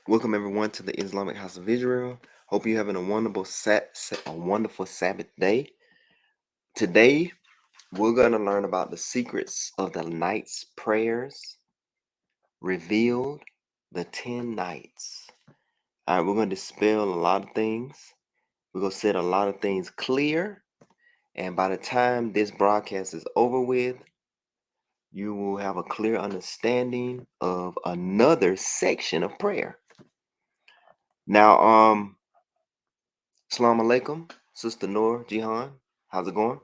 Welcome everyone to the Islamic House of Israel. Hope you're having a wonderful Sabbath day. Today, we're going to learn about the secrets of the night's prayers revealed, the 10 nights. All right, we're going to dispel a lot of things. We're going to set a lot of things clear. And by the time this broadcast is over with, you will have a clear understanding of another section of prayer. Now, Assalamu alaikum, Sister Noor Jihan. How's it going?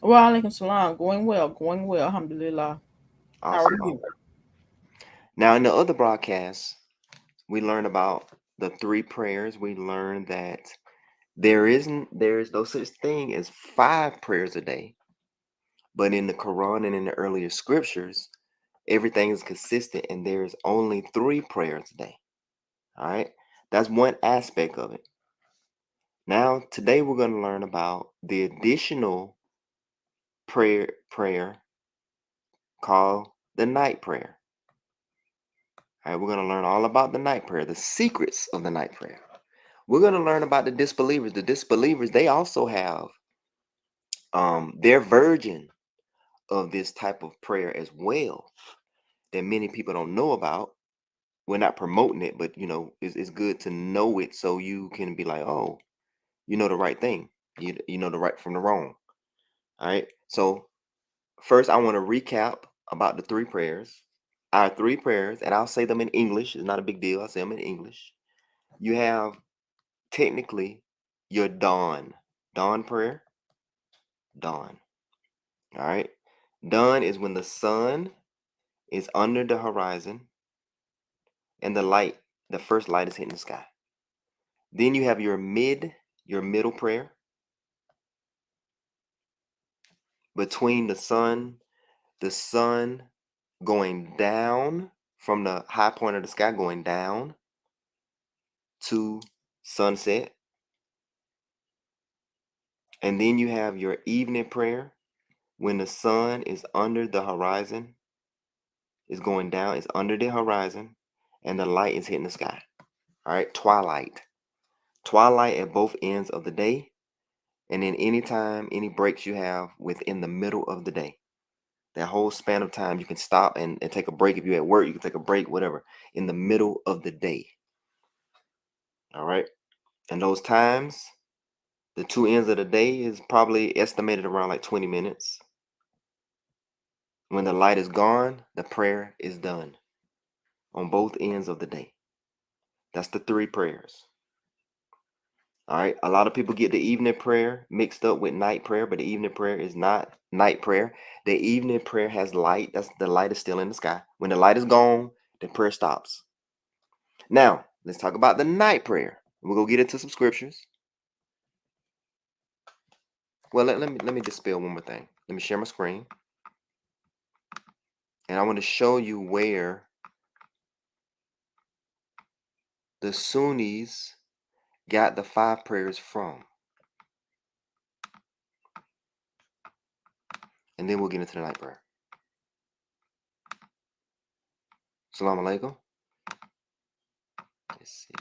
Wa alaikum salam. Going well. Alhamdulillah. How are Awesome. you? Now, in the other broadcasts, we learned about the three prayers. We learned that there is no such thing as 5 prayers a day, but in the Quran and in the earlier scriptures, everything is consistent, and there's only 3 prayers a day. All right, that's one aspect of it. Now, today we're going to learn about the additional prayer called the night prayer. All right, we're going to learn all about the night prayer, the secrets of the night prayer. We're going to learn about the disbelievers. The disbelievers, they also have their version of this type of prayer as well that many people don't know about. We're not promoting it, but it's good to know it so you can be like, oh, you know the right thing. You know the right from the wrong. All right. So first, I want to recap about the 3 prayers. Our 3 prayers, and I'll say them in English. It's not a big deal. I'll say them in English. You have technically your dawn prayer. Dawn. All right. Dawn is when the sun is under the horizon and the first light is hitting the sky. Then you have your middle prayer between the sun going down from the high point of the sky, going down to sunset. And then you have your evening prayer when the sun is under the horizon, is going down, it's under the horizon, and the light is hitting the sky. All right, twilight. Twilight at both ends of the day, and then anytime, any breaks you have within the middle of the day. That whole span of time, you can stop and take a break. If you're at work, you can take a break, whatever, in the middle of the day. All right. And those times, the 2 ends of the day is probably estimated around like 20 minutes. When the light is gone, the prayer is done on both ends of the day. That's the 3 prayers. All right. A lot of people get the evening prayer mixed up with night prayer, but the evening prayer is not night prayer. The evening prayer has light. That's the light is still in the sky. When the light is gone, the prayer stops. Now, let's talk about the night prayer. We'll go get into some scriptures. Well, let me dispel one more thing. Let me share my screen. And I want to show you where the Sunnis got the 5 prayers from. And then we'll get into the night prayer. Assalamu alaikum. Let's see.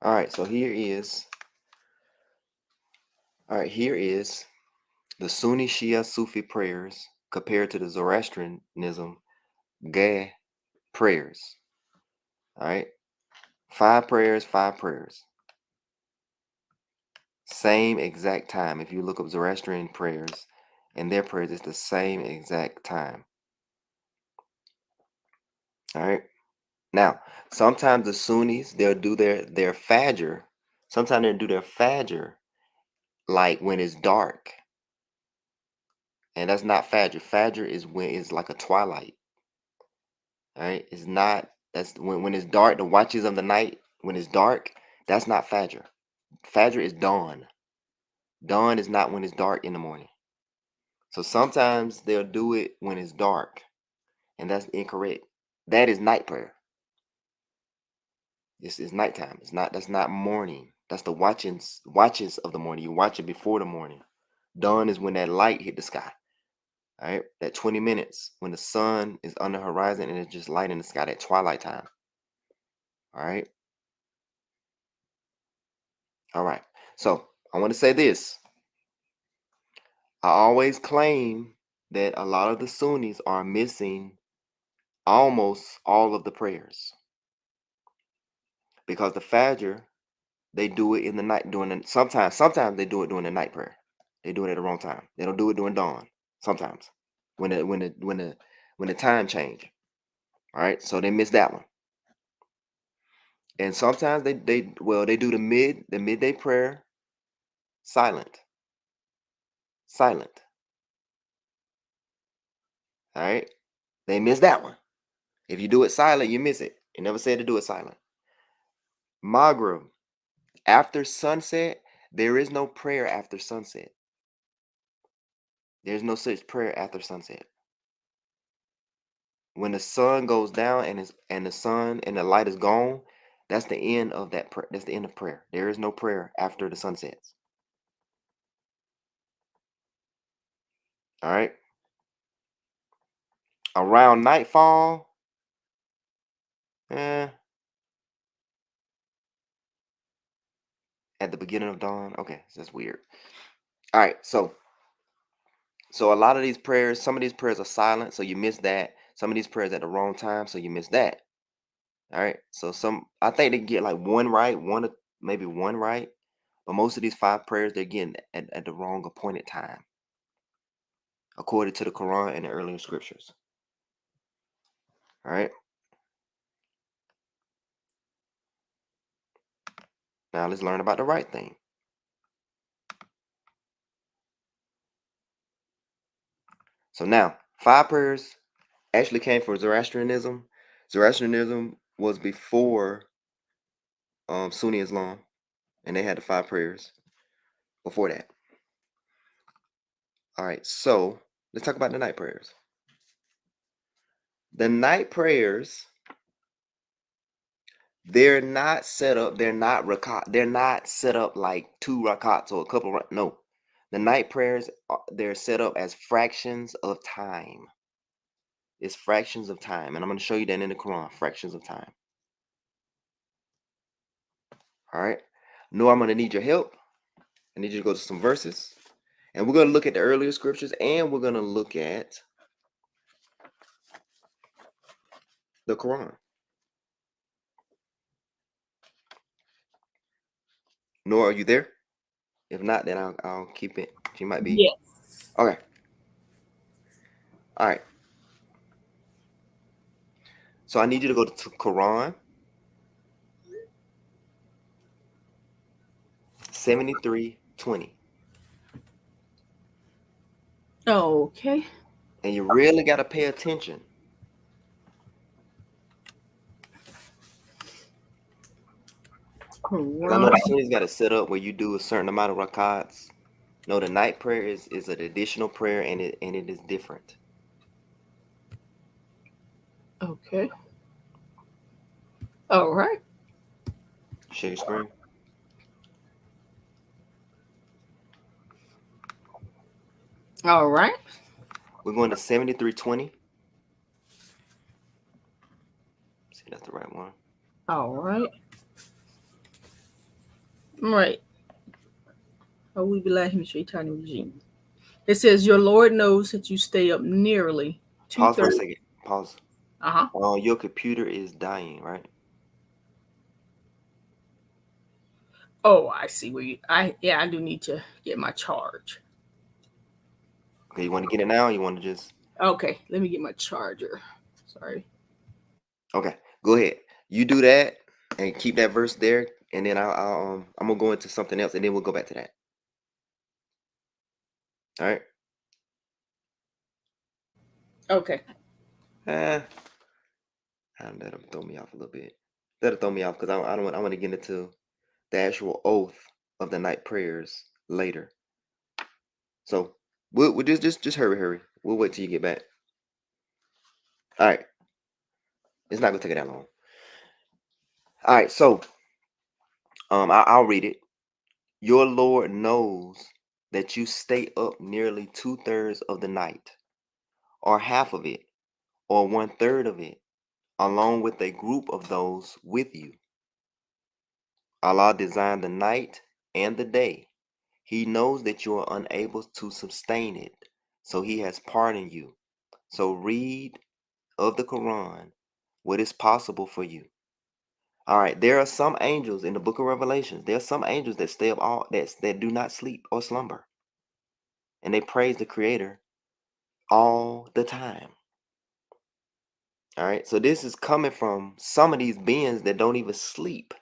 All right, so here is the Sunni Shia Sufi prayers compared to the Zoroastrianism Geh prayers. All right, 5 prayers, 5 prayers. Same exact time. If you look up Zoroastrian prayers and their prayers, it's the same exact time. All right. Now, sometimes the Sunnis, they'll do their Fajr. Sometimes they'll do their Fajr like when it's dark. And that's not Fajr. Fajr is when it's like a twilight. All right. It's not, that's when it's dark, the watches of the night, when it's dark, that's not Fajr. Fajr is dawn. Dawn is not when it's dark in the morning. So sometimes they'll do it when it's dark, and that's incorrect. That is night prayer. This is nighttime. That's not morning. That's the watches of the morning. You watch it before the morning. Dawn is when that light hit the sky. All right, that 20 minutes when the sun is on the horizon and it's just light in the sky, that twilight time. All right. All right. So I want to say this. I always claim that a lot of the Sunnis are missing almost all of the prayers because the Fajr, they do it in the night during the sometimes they do it during the night prayer. They do it at the wrong time. They don't do it during dawn. Sometimes when the time change. All right, so they miss that one. And sometimes they do the midday prayer silent. Silent. All right. They miss that one. If you do it silent, you miss it. It never said to do it silent. Maghrib, after sunset, there is no prayer after sunset. There's no such prayer after sunset. When the sun goes down and the sun and the light is gone, that's the end of that prayer. That's the end of prayer. There is no prayer after the sun sets. All right. Around nightfall, eh, at the beginning of dawn. Okay, so that's weird. All right, so a lot of these prayers, some of these prayers are silent, so you miss that. Some of these prayers at the wrong time, so you miss that. All right. So I think they get like one right, maybe one right. But most of these 5 prayers they're getting at the wrong appointed time, according to the Quran and the earlier scriptures. All right. Now let's learn about the right thing. So now 5 prayers actually came from Zoroastrianism. Zoroastrianism was before Sunni Islam, and they had the 5 prayers before that. All right. So let's talk about the night prayers. The night prayers, they're not set up. They're not rakat. They're not set up like 2 rakats or a couple. No, the night prayers they're set up as fractions of time. It's fractions of time, and I'm going to show you that in the Quran. Fractions of time. All right. No, I'm going to need your help. I need you to go to some verses, and we're going to look at the earlier scriptures, and we're going to look at the Quran. Nor, are you there? If not, then I'll keep it. She might be. Yes. Okay. All right. So I need you to go to Quran 73:20. Okay. And you really got to pay attention. Because I know the Quran. Sunnis got it set up where you do a certain amount of rakats. No, the night prayer is an additional prayer, and it is different. Okay. All right. Share your screen. All right. We're going to 73:20. See, that's the right one. All right. All right. It says, Your Lord knows that you stay up nearly Pause for a 2:30. second. Pause. Uh-huh. Your computer is dying, right? Oh, I see where I do need to get my charge. Okay, you want to get it now? Or you want to just? Okay, let me get my charger. Sorry. Okay, go ahead. You do that and keep that verse there, and then I'm gonna go into something else, and then we'll go back to that. All right. Okay. Eh, I'll let him throw me off a little bit. Let it throw me off because I want to get into the actual oath of the night prayers later. So we'll just hurry. We'll wait till you get back. All right. It's not gonna take it that long. All right. So I'll read it. Your Lord knows that you stay up nearly 2/3 of the night, or half of it, or 1/3 of it, along with a group of those with you. Allah designed the night and the day. He knows that you are unable to sustain it, so He has pardoned you. So read of the Quran what is possible for you. All right, there are some angels in the book of Revelations. There are some angels that stay up that do not sleep or slumber, and they praise the Creator all the time. All right, so this is coming from some of these beings that don't even sleep.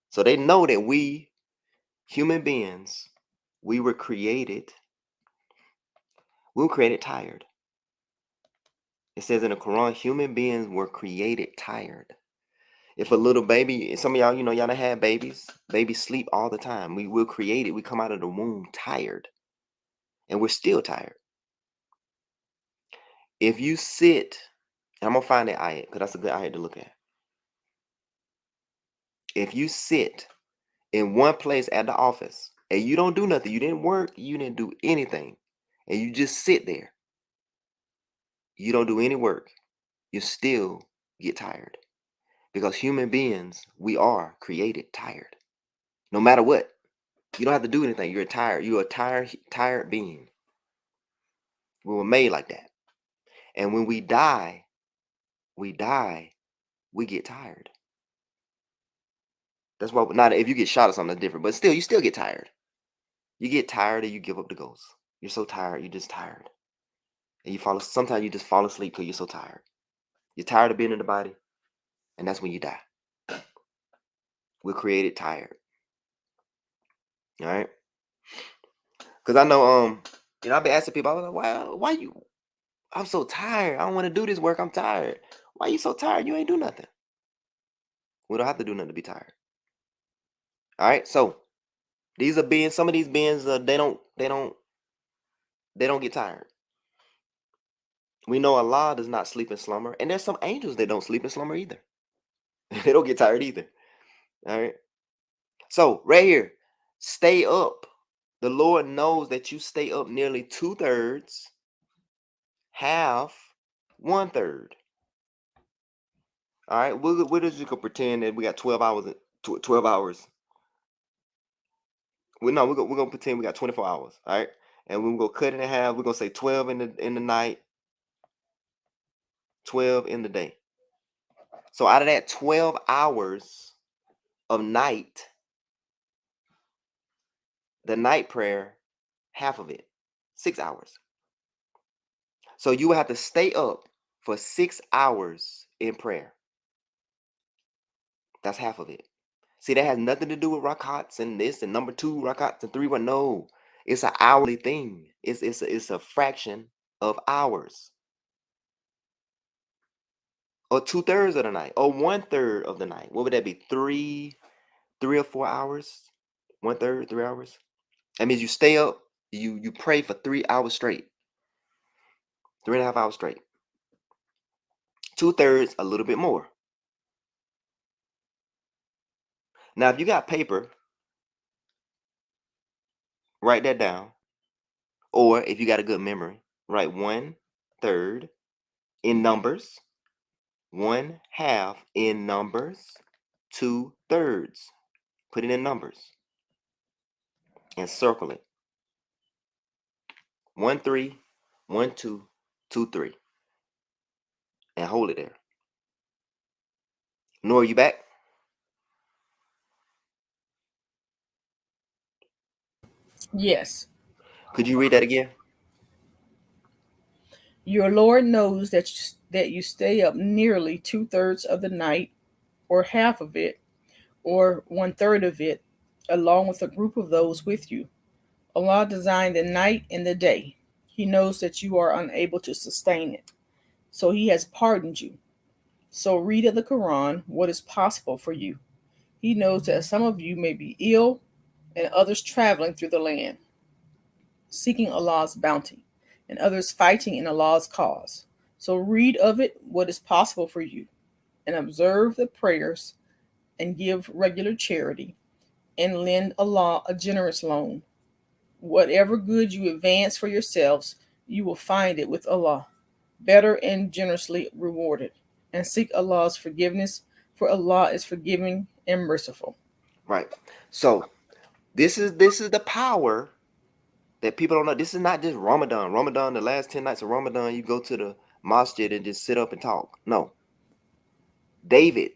So they know that we, human beings, we were created tired. It says in the Quran, human beings were created tired. If a little baby, some of y'all, y'all done had babies. Babies sleep all the time. We're created. We come out of the womb tired, and we're still tired. If you sit, and I'm gonna find that ayat because that's a good ayat to look at. If you sit in one place at the office and you don't do nothing, you didn't work, you didn't do anything, and you just sit there, you don't do any work, you still get tired. Because human beings, we are created tired. No matter what. You don't have to do anything. You're tired. You're a tired being. We were made like that. And when we die, we get tired. That's why, not if you get shot or something, that's different. But still, you still get tired. You get tired and you give up the ghost. You're so tired, you're just tired. And sometimes you just fall asleep because you're so tired. You're tired of being in the body, and that's when you die. We're created tired. All right? Because I know, I've been asking people, I was like, why you, I'm so tired. I don't want to do this work. I'm tired. Why you so tired? You ain't do nothing. We don't have to do nothing to be tired. All right? So, these are beings, some of these beings, they don't get tired. We know Allah does not sleep in slumber, and there's some angels that don't sleep in slumber either. They don't get tired either. All right. So right here, stay up. The Lord knows that you stay up nearly 2/3, half, 1/3. All right. We're just gonna pretend that we got 12 hours. 12 hours. No, we're gonna pretend we got 24 hours. All right. And we're gonna cut it in half. We're gonna say 12 in the night, 12 in the day. So out of that 12 hours of night, the night prayer, half of it, 6 hours. So you will have to stay up for 6 hours in prayer. That's half of it. See, that has nothing to do with rakats and this and number 2 rakats and 3 1. No, it's an hourly thing. It's a fraction of hours, or 2/3 of the night, or 1/3 of the night. What would that be? Three or 4 hours? 1/3, 3 hours. That means you stay up. You pray for 3 hours straight, 3.5 hours straight. 2/3, a little bit more. Now, if you got paper, write that down. Or if you got a good memory, write 1/3 in numbers, 1/2 in numbers, 2/3. Put it in numbers and circle it. 1 3, 1 2, 2 3, and hold it there. Nor, you back? Yes. Could you read that again? Your Lord knows that you stay up nearly 2/3 of the night, or half of it, or 1/3 of it, along with a group of those with you. Allah designed the night and the day. He knows that you are unable to sustain it, so He has pardoned you. So read of the Quran what is possible for you. He knows that some of you may be ill and others traveling through the land, seeking Allah's bounty, and others fighting in Allah's cause. So read of it what is possible for you, and observe the prayers and give regular charity, and lend Allah a generous loan. Whatever good you advance for yourselves, you will find it with Allah, better and generously rewarded. And seek Allah's forgiveness, for Allah is forgiving and merciful. Right. So this is the power that people don't know. This is not just Ramadan. Ramadan, the last 10 nights of Ramadan, you go to the masjid and just sit up and talk. No. David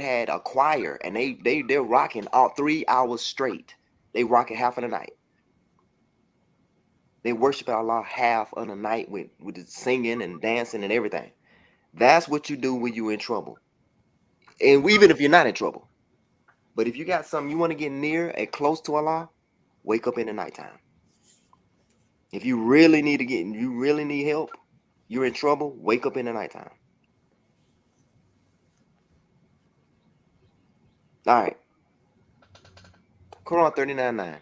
had a choir, and they're rocking all 3 hours straight. They rock it half of the night. They worship Allah half of the night with the singing and dancing and everything. That's what you do when you're in trouble. And even if you're not in trouble. But if you got something you want to get near and close to Allah, wake up in the nighttime. If you really need help, you're in trouble, wake up in the nighttime. All right. Quran 39:9.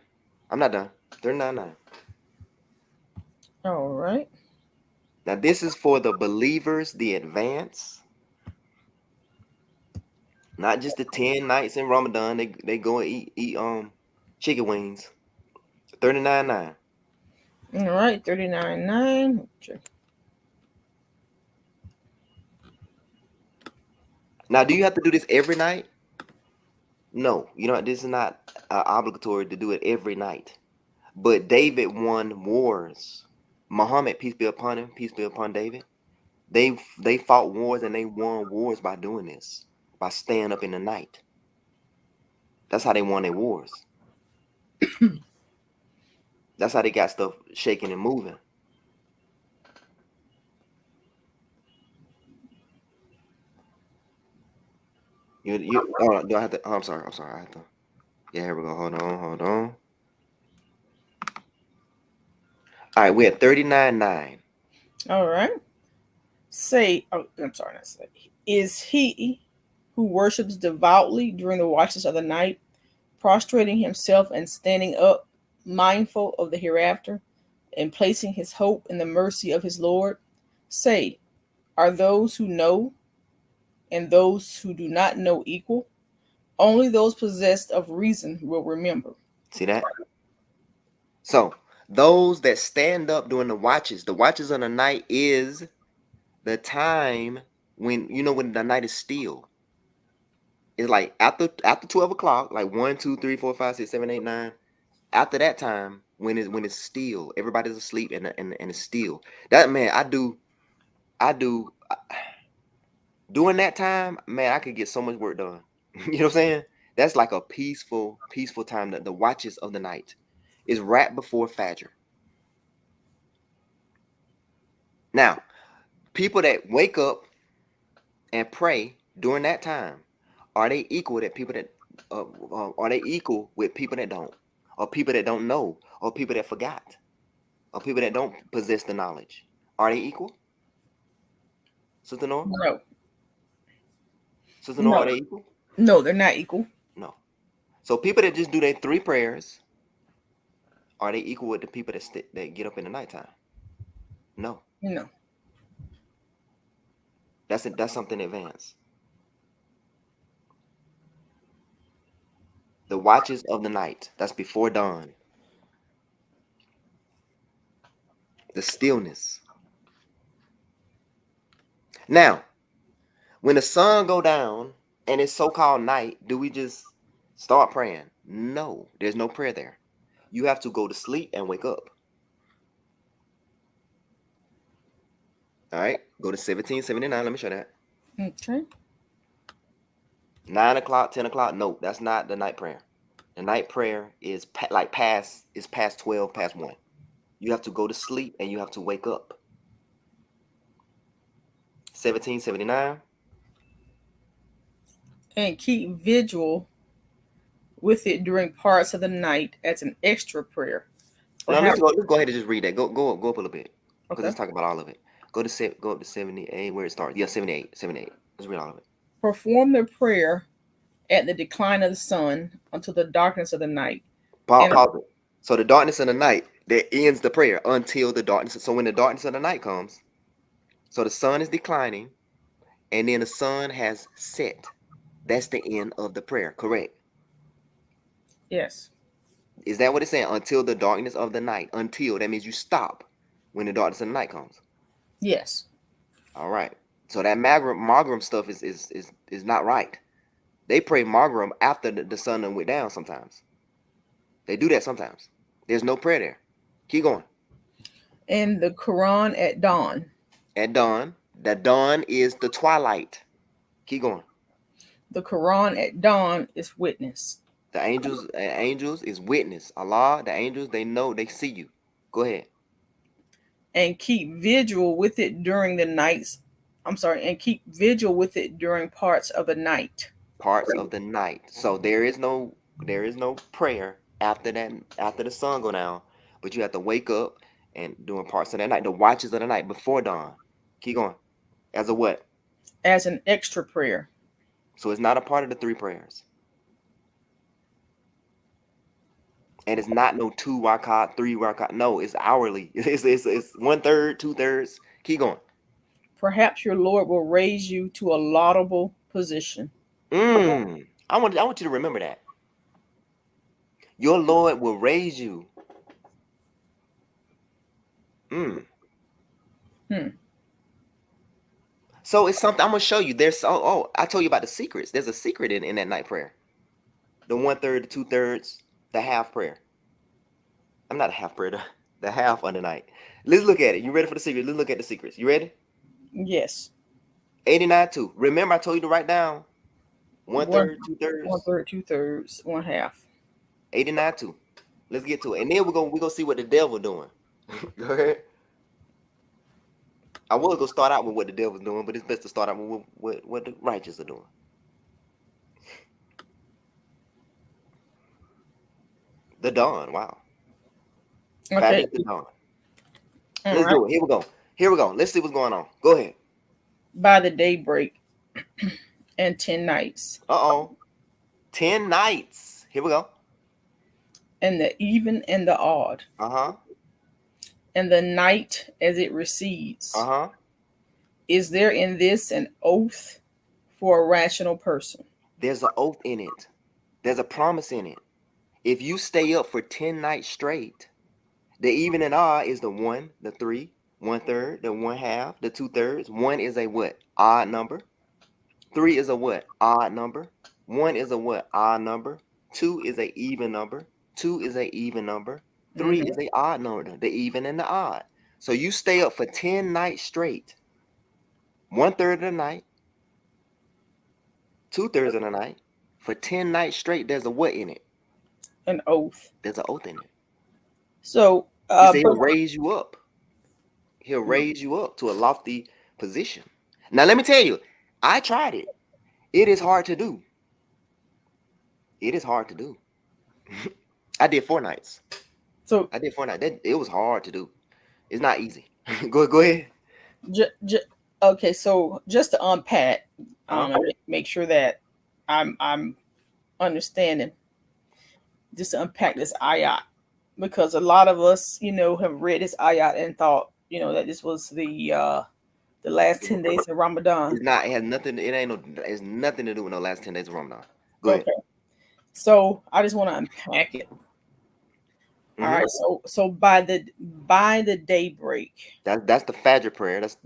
I'm not done. 39:9. All right. Now this is for the believers, the advance. Not just the 10 nights in Ramadan. They go and eat chicken wings. 39:9. All right. 39:9. Now, do you have to do this every night? No, this is not obligatory to do it every night. But David won wars. Muhammad, peace be upon him, peace be upon David. They fought wars and they won wars by doing this, by staying up in the night. That's how they won their wars. That's how they got stuff shaking and moving. Do I have to? Oh, I'm sorry. I have to. Yeah, here we go. Hold on. All right, we're at 39:9. All right. Say, oh, I'm sorry, not say. Is he who worships devoutly during the watches of the night, prostrating himself and standing up, mindful of the hereafter, and placing his hope in the mercy of his Lord? Say, are those who know and those who do not know equal? Only those possessed of reason will remember. See that? So those that stand up during the watches of the night is the time when the night is still. It's like after 12 o'clock, like 1, 2, 3, 4, 5, 6, 7, 8, 9. After that time, when it's still, everybody's asleep and it's still. That man, I do during that time, man, I could get so much work done. You know what I'm saying? That's like a peaceful time. The watches of the night is right before Fajr. Now, people that wake up and pray during that time, are they equal that people that are they equal with people that don't, or people that don't know, or people that forgot, or people that don't possess the knowledge? Are they equal? Sister Nora? No, Sister Nora, are no, they equal? no, they're not equal. No. So people that just do their 3 prayers, are they equal with the people that get up in the nighttime? No. No. That's something advanced. The watches of the night. That's before dawn. The stillness. Now, when the sun go down and it's so-called night, do we just start praying? No, there's no prayer there. You have to go to sleep and wake up. All right, go to 1779. Let me show that. Okay. 9 o'clock, 10 o'clock. No, that's not the night prayer. The night prayer is past 12, past 1. You have to go to sleep and you have to wake up. 1779. And keep vigil with it during parts of the night as an extra prayer. Now let's Perhaps. go ahead and just read that. Go up a little bit because Okay. let's talk about all of it. Go up to 78 where it starts. Yeah, 78, 78. Let's read all of it. Perform the prayer at the decline of the sun until the darkness of the night. Pause, And pause it. So the darkness of the night that ends the prayer until the darkness. So when the darkness of the night comes, so the sun is declining, and then the sun has set. That's the end of the prayer. Correct. Yes. Is that what it's saying? Until the darkness of the night. Until, that means you stop when the darkness of the night comes. Yes. All right. So that Margram stuff is not right. They pray Margram after the sun done went down sometimes. They do that sometimes. There's no prayer there. Keep going. And the Quran at dawn. At dawn, that dawn is the twilight. Keep going. The Quran at dawn is witness. The angels is witness. Allah, the angels, they know, they see you. Go ahead. And keep vigil with it during the nights. I'm sorry, and keep vigil with it during parts of the night. Parts of the night. So there is no prayer after that, after the sun go down, but you have to wake up and doing parts of that night, the watches of the night before dawn. Keep going. As a what? As an extra prayer. So it's not a part of the three prayers. And it's not no 2 rakat, 3 rakat. No, it's hourly. It's 1/3, 2/3. Keep going. Perhaps your Lord will raise you to a laudable position. I want you to remember that. Your Lord will raise you. Mm. Hmm. So it's something I'm gonna show you. There's I told you about the secrets. There's a secret in that night prayer. The 1/3, the 2/3, the half prayer. I'm not a half prayer, the half of the night. Let's look at it. You ready for the secret? Let's look at the secrets. You ready? Yes. 89 2. Remember, I told you to write down one One third, two one thirds. third, 2/3, one half. 89 2. Let's get to it. And then we're gonna see what the devil doing. Go ahead. I was gonna start out with what the devil's doing, but it's best to start out with what the righteous are doing. The dawn. Wow. Okay. Fabulous the dawn. All Let's right. do it. Here we go. Here we go. Let's see what's going on. Go ahead. By the daybreak and 10 nights. Uh-oh. 10 nights. Here we go. And the even and the odd. Uh-huh. And the night as it recedes. Uh-huh. Is there in this an oath for a rational person? There's an oath in it. There's a promise in it. If you stay up for 10 nights straight, the even and odd is the 1, the 3, 1/3, the 1/2, the 2/3. 1 is a what? Odd number. 3 is a what? Odd number. 1 is a what? Odd number. 2 is a even number. 2 is a even number. 3 Mm-hmm. is a odd number, the even and the odd. So you stay up for 10 nights straight. 1/3 of the night, 2/3 of the night. For 10 nights straight, there's a what in it? An oath. There's an oath in it. So, He said but he'll raise you up. He'll raise you up to a lofty position. Now let me tell you, I tried it. It is hard to do. It is hard to do. I did 4 nights. so I did 4 nights. It was hard to do. It's not easy. Go ahead. okay. So just to unpack, Huh? and make sure that I'm understanding. Just to unpack this ayat, because a lot of us, have read this ayat and thought, that this was the last 10 days of Ramadan. It's not. It has nothing. It ain't no. It's nothing to do with no last 10 days of Ramadan. Go ahead. Okay. So I just want to unpack it. All Hmm. right. So by the daybreak. That's the Fajr prayer. That's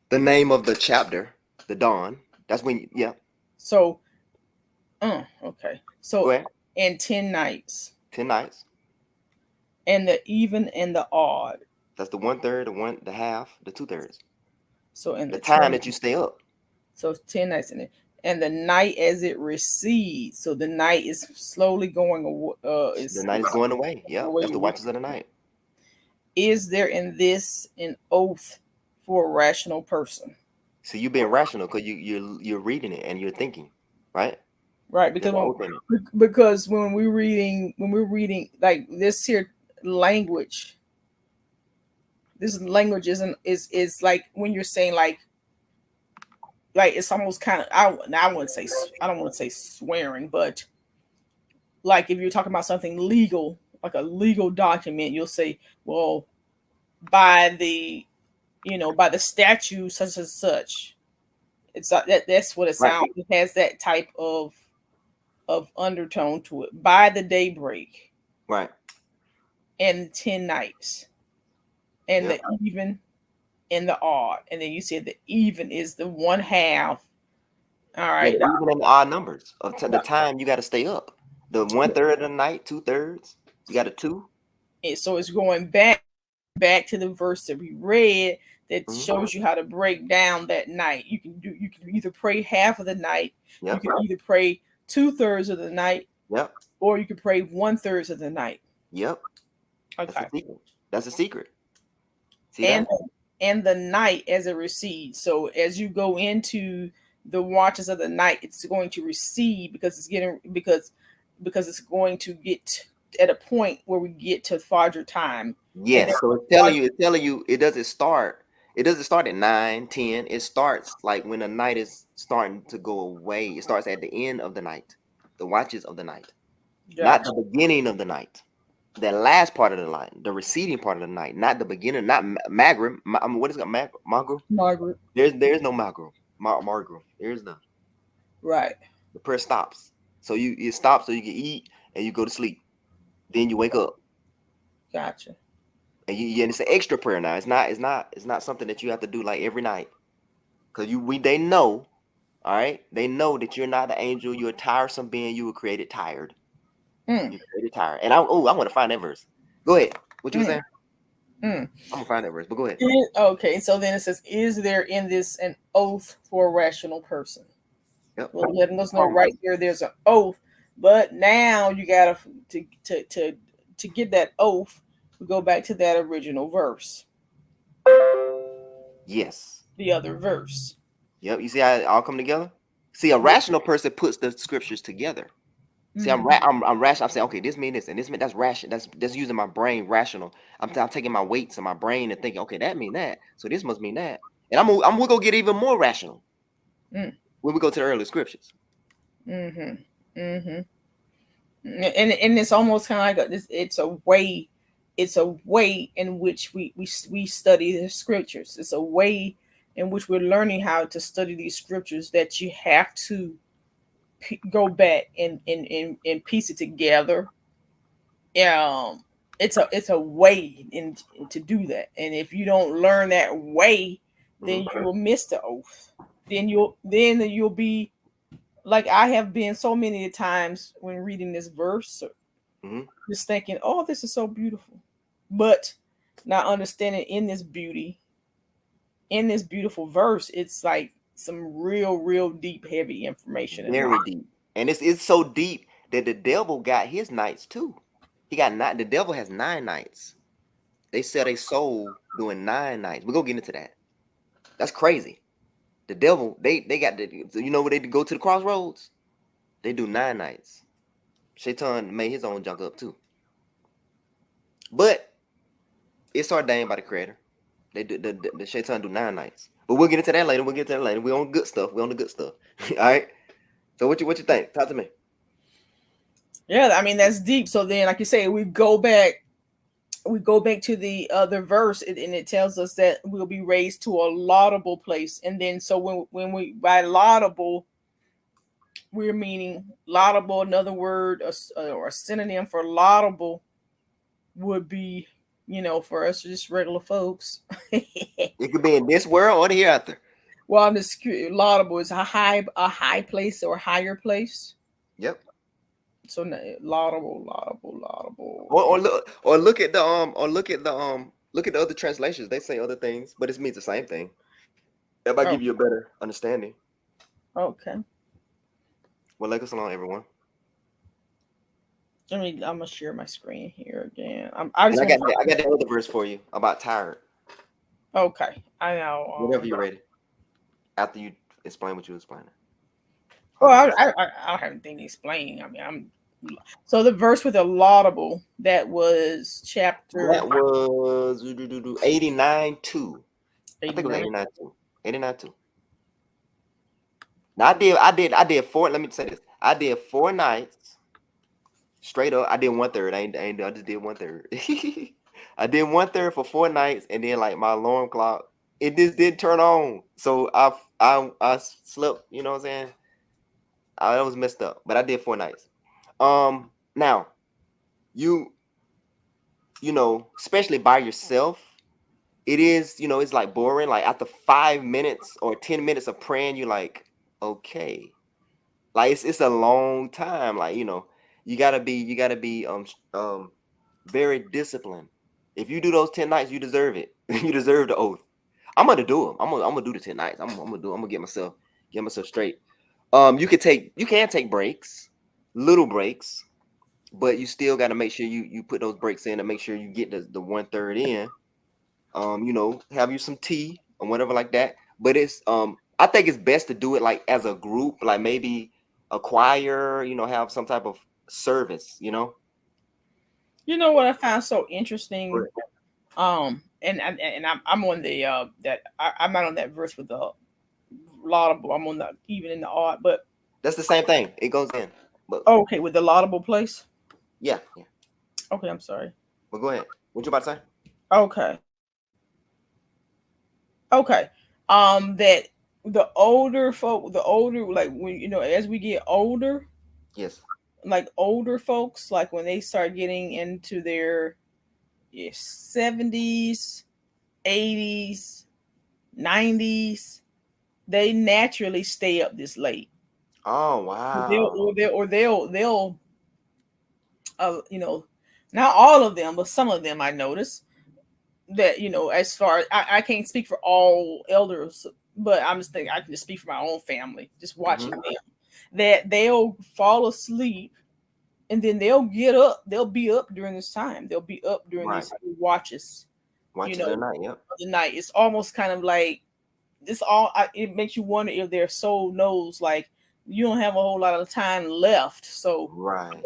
the name of the chapter, the dawn. That's when. Yeah. So okay. Go So ahead. in 10 nights, 10 nights. and the even and the odd. That's the 1/3, the half, the 2/3. So in The the time 10, that you stay up. so 10 nights in it, and the night as it recedes. So the night is slowly going away. The Is night is going away. Yep. That's the away. watches of the night. Is there in this an oath for a rational person? So you're being rational because you're reading it and you're thinking, right? Right, There's an oath in it. because when we're reading like this here language, this language is like when you're saying like it's almost kind of I wouldn't say I don't want to say swearing, but like if you're talking about something legal, like a legal document, you'll say, well, by the by the statute such and such. It's that that's what it Right. sounds. It has that type of of undertone to it. By the daybreak, Right. and 10 nights, and the Yep. even and the odd. And then you said the even is the one half. All Yeah, right. the even and the odd numbers of the time you got to stay up. The 1/3 of the night, 2/3. You got a two. And so it's going back to the verse that we read that Mm-hmm. shows you how to break down that night. You can either pray half of the night, you Yep. can either pray 2/3 of the night, Yep. or you can pray 1/3 of the night. Yep. That's the Okay. secret. That's the secret. See And that? the night as it recedes. So as you go into the watches of the night, it's going to recede because it's going to get at a point where we get to Fajr time. And then Yes. So it's telling you it doesn't start. It doesn't start at 9, 10. It starts like when the night is starting to go away. It starts at the end of the night. The watches of the night. Not gotcha. the beginning of the night. The last part of the night, the receding part of the night, not the beginning, not Maghrib. I mean, what is it? Maghrib? Margaret. There's no Maghrib. Maghrib. There's none. Right. The prayer stops. So you stop so you can eat and you go to sleep. Then you wake up Gotcha. and it's an extra prayer now. It's not something that you have to do like every night. Cause they know, all right. They know that you're not an angel. You're a tiresome being. You were created tired. Mm, You created tired. And I want to find that verse. Go ahead. What you were mm, saying? mm. I'm gonna find that verse. But go ahead. Okay, so then it says, "Is there in this an oath for a rational person?" Yep. Well, letting us know right here, there's an oath. But now you gotta to get that oath. We go back to that original verse, Yes. the other verse. Yep. You see how it all come together? See, a Yeah. rational person puts the scriptures together. See, Mm-hmm. I'm rational. I'm saying, okay, this mean this, and this mean that's rational. That's using my brain rational. I'm taking my weights in my brain and thinking, okay, that mean that. So this must mean that. And we're gonna get even more rational Mm, when we go to the early scriptures. mm-hmm. Mm-hmm. And it's almost kind of like it's a way in which we study the scriptures. It's a way in which we're learning how to study these scriptures that you have to go back and piece it together. um it's a way in to do that, and if you don't learn that way, then Hmm. you will miss the oath. Then you'll be like I have been so many times when reading this verse, Hmm. just thinking, oh, this is so beautiful, but not understanding in this beautiful verse, it's like some real deep heavy information in there. Very deep, and it's so deep that the devil got his nights too. He got nine. The devil has 9 nights. They sell their soul doing 9 nights. We're gonna get into that. That's crazy. The devil, they got the, so you know where they go to the crossroads? They do 9 nights. Shaitan made his own junk up too. But it's ordained by the creator. They do the Shaitan do 9 nights. But we'll get into that later. We'll get to that later. We on good stuff. We on the good stuff. All right. So what you think? Talk to me. Yeah, I mean that's deep. So then, like you say, we go back to the other verse, and it tells us that we'll be raised to a laudable place. And then so when we by laudable, we're meaning laudable. Another word or a synonym for laudable would be, for us just regular folks. It could be in this world or the hereafter. Well, I'm just laudable is a high place or higher place. Yep. So laudable. Look at the other translations. They say other things, but it means the same thing. That might Oh, give you a better understanding. okay. Well, like us along, everyone. I'm gonna share my screen here again. I And just want I got the other verse for you about tired. okay. I know. Whenever you're ready. After you explain what you explaining. Well, Hold on. I don't have anything to explain. I mean, I'm so the verse with the laudable, that was chapter That was 89 2. I think it was 89. 89 2. 89 2. Now I did four. Let me say this. I did 4 nights straight up. I did 1/3. I just did 1/3. I did 1/3 for 4 nights, and then like my alarm clock, it just didn't turn on. So I slept, you know what I'm saying? That was messed up, but I did 4 nights. Now you especially by yourself, it is it's like boring. Like after 5 minutes or 10 minutes of praying, you're like, okay, like it's a long time. Like you gotta be very disciplined. If you do those 10 nights, you deserve it. You deserve the oath. I'm gonna do them. I'm gonna do the 10 nights. I'm gonna get myself straight. You can take breaks, little breaks, but you still got to make sure you put those breaks in and make sure you get the 1/3 in. Have you some tea or whatever like that. But I think it's best to do it like as a group, like maybe a choir. Have some type of service. You know what I found so interesting? Right. I'm on the I'm not on that verse with the laudable. I'm on the even in the odd, but That's the same thing. It goes in. But okay, with the laudable place. yeah, yeah. Okay, I'm sorry. But go ahead. What you about to say? Okay, okay. That the older folk, the older like when as we get older, Yes. like older folks, like when they start getting into their 70s, 80s, 90s, they naturally stay up this late. Oh They'll wow. or they'll you know, not all of them, but some of them I notice that as far as I can't speak for all elders, but I'm just thinking I can just speak for my own family, just watching Hmm. them, that they'll fall asleep and then they'll get up. They'll be up during this time. They'll be up during Right. these watches. You Watches know, at night. Yep. of the night. It's almost kind of like it's all. It makes you wonder if their soul knows, like you don't have a whole lot of time left. So Right.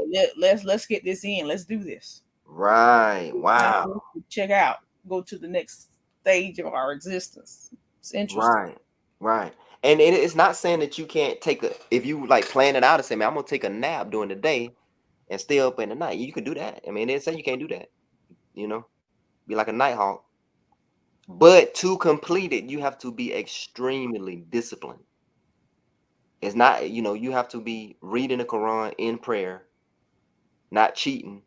let's get this in. Let's do this. Right. It's time Wow. for us to check out. Go to the next stage of our existence. It's interesting. Right. Right. And it's not saying that you can't take if you like plan it out and say, man, I'm gonna take a nap during the day and stay up in the night. You can do that. I mean, they say you can't do that. You know, be like a night hawk. But to complete it, you have to be extremely disciplined. It's not, you have to be reading the Quran in prayer, not cheating,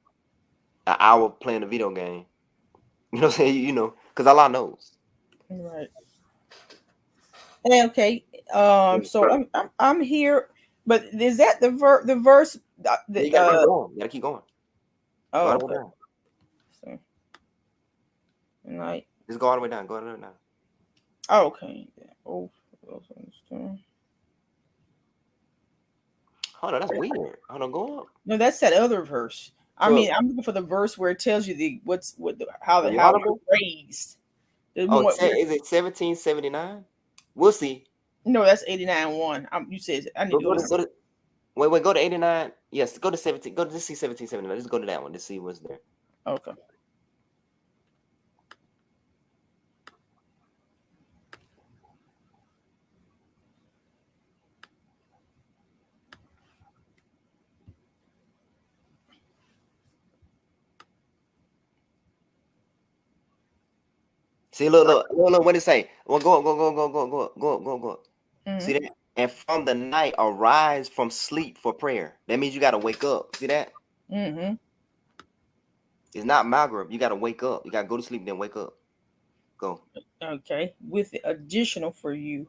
an hour playing a video game. You know what I'm saying? Because Allah knows. Right. Okay. Yeah, So I'm here, but is that the verse? you gotta keep going. You gotta keep going. Go Oh, all the way okay. down. So, like, Just go all the way down. Go all the way down. oh, okay. Oh, understand. Hold on, that's weird. Hold on, go up. No, that's that other verse. I So mean, I'm looking for the verse where it tells you how the how you're laudable. raised. The Oh, more, is it 1779? We'll see. no, that's 89:1. You said I need Go, to go go to. to go to wait, go to 89. Yes, go to 17. Go to just see 1779. Just go to that one to see what's there. Okay. See, look, what it say? Well, go up, go up. See Mm-hmm. that? And from the night arise from sleep for prayer. That means you gotta wake up. See that? Mm-hmm. It's not Maghrib. You gotta wake up. You gotta go to sleep, then wake up. Go. Okay. With the additional for you,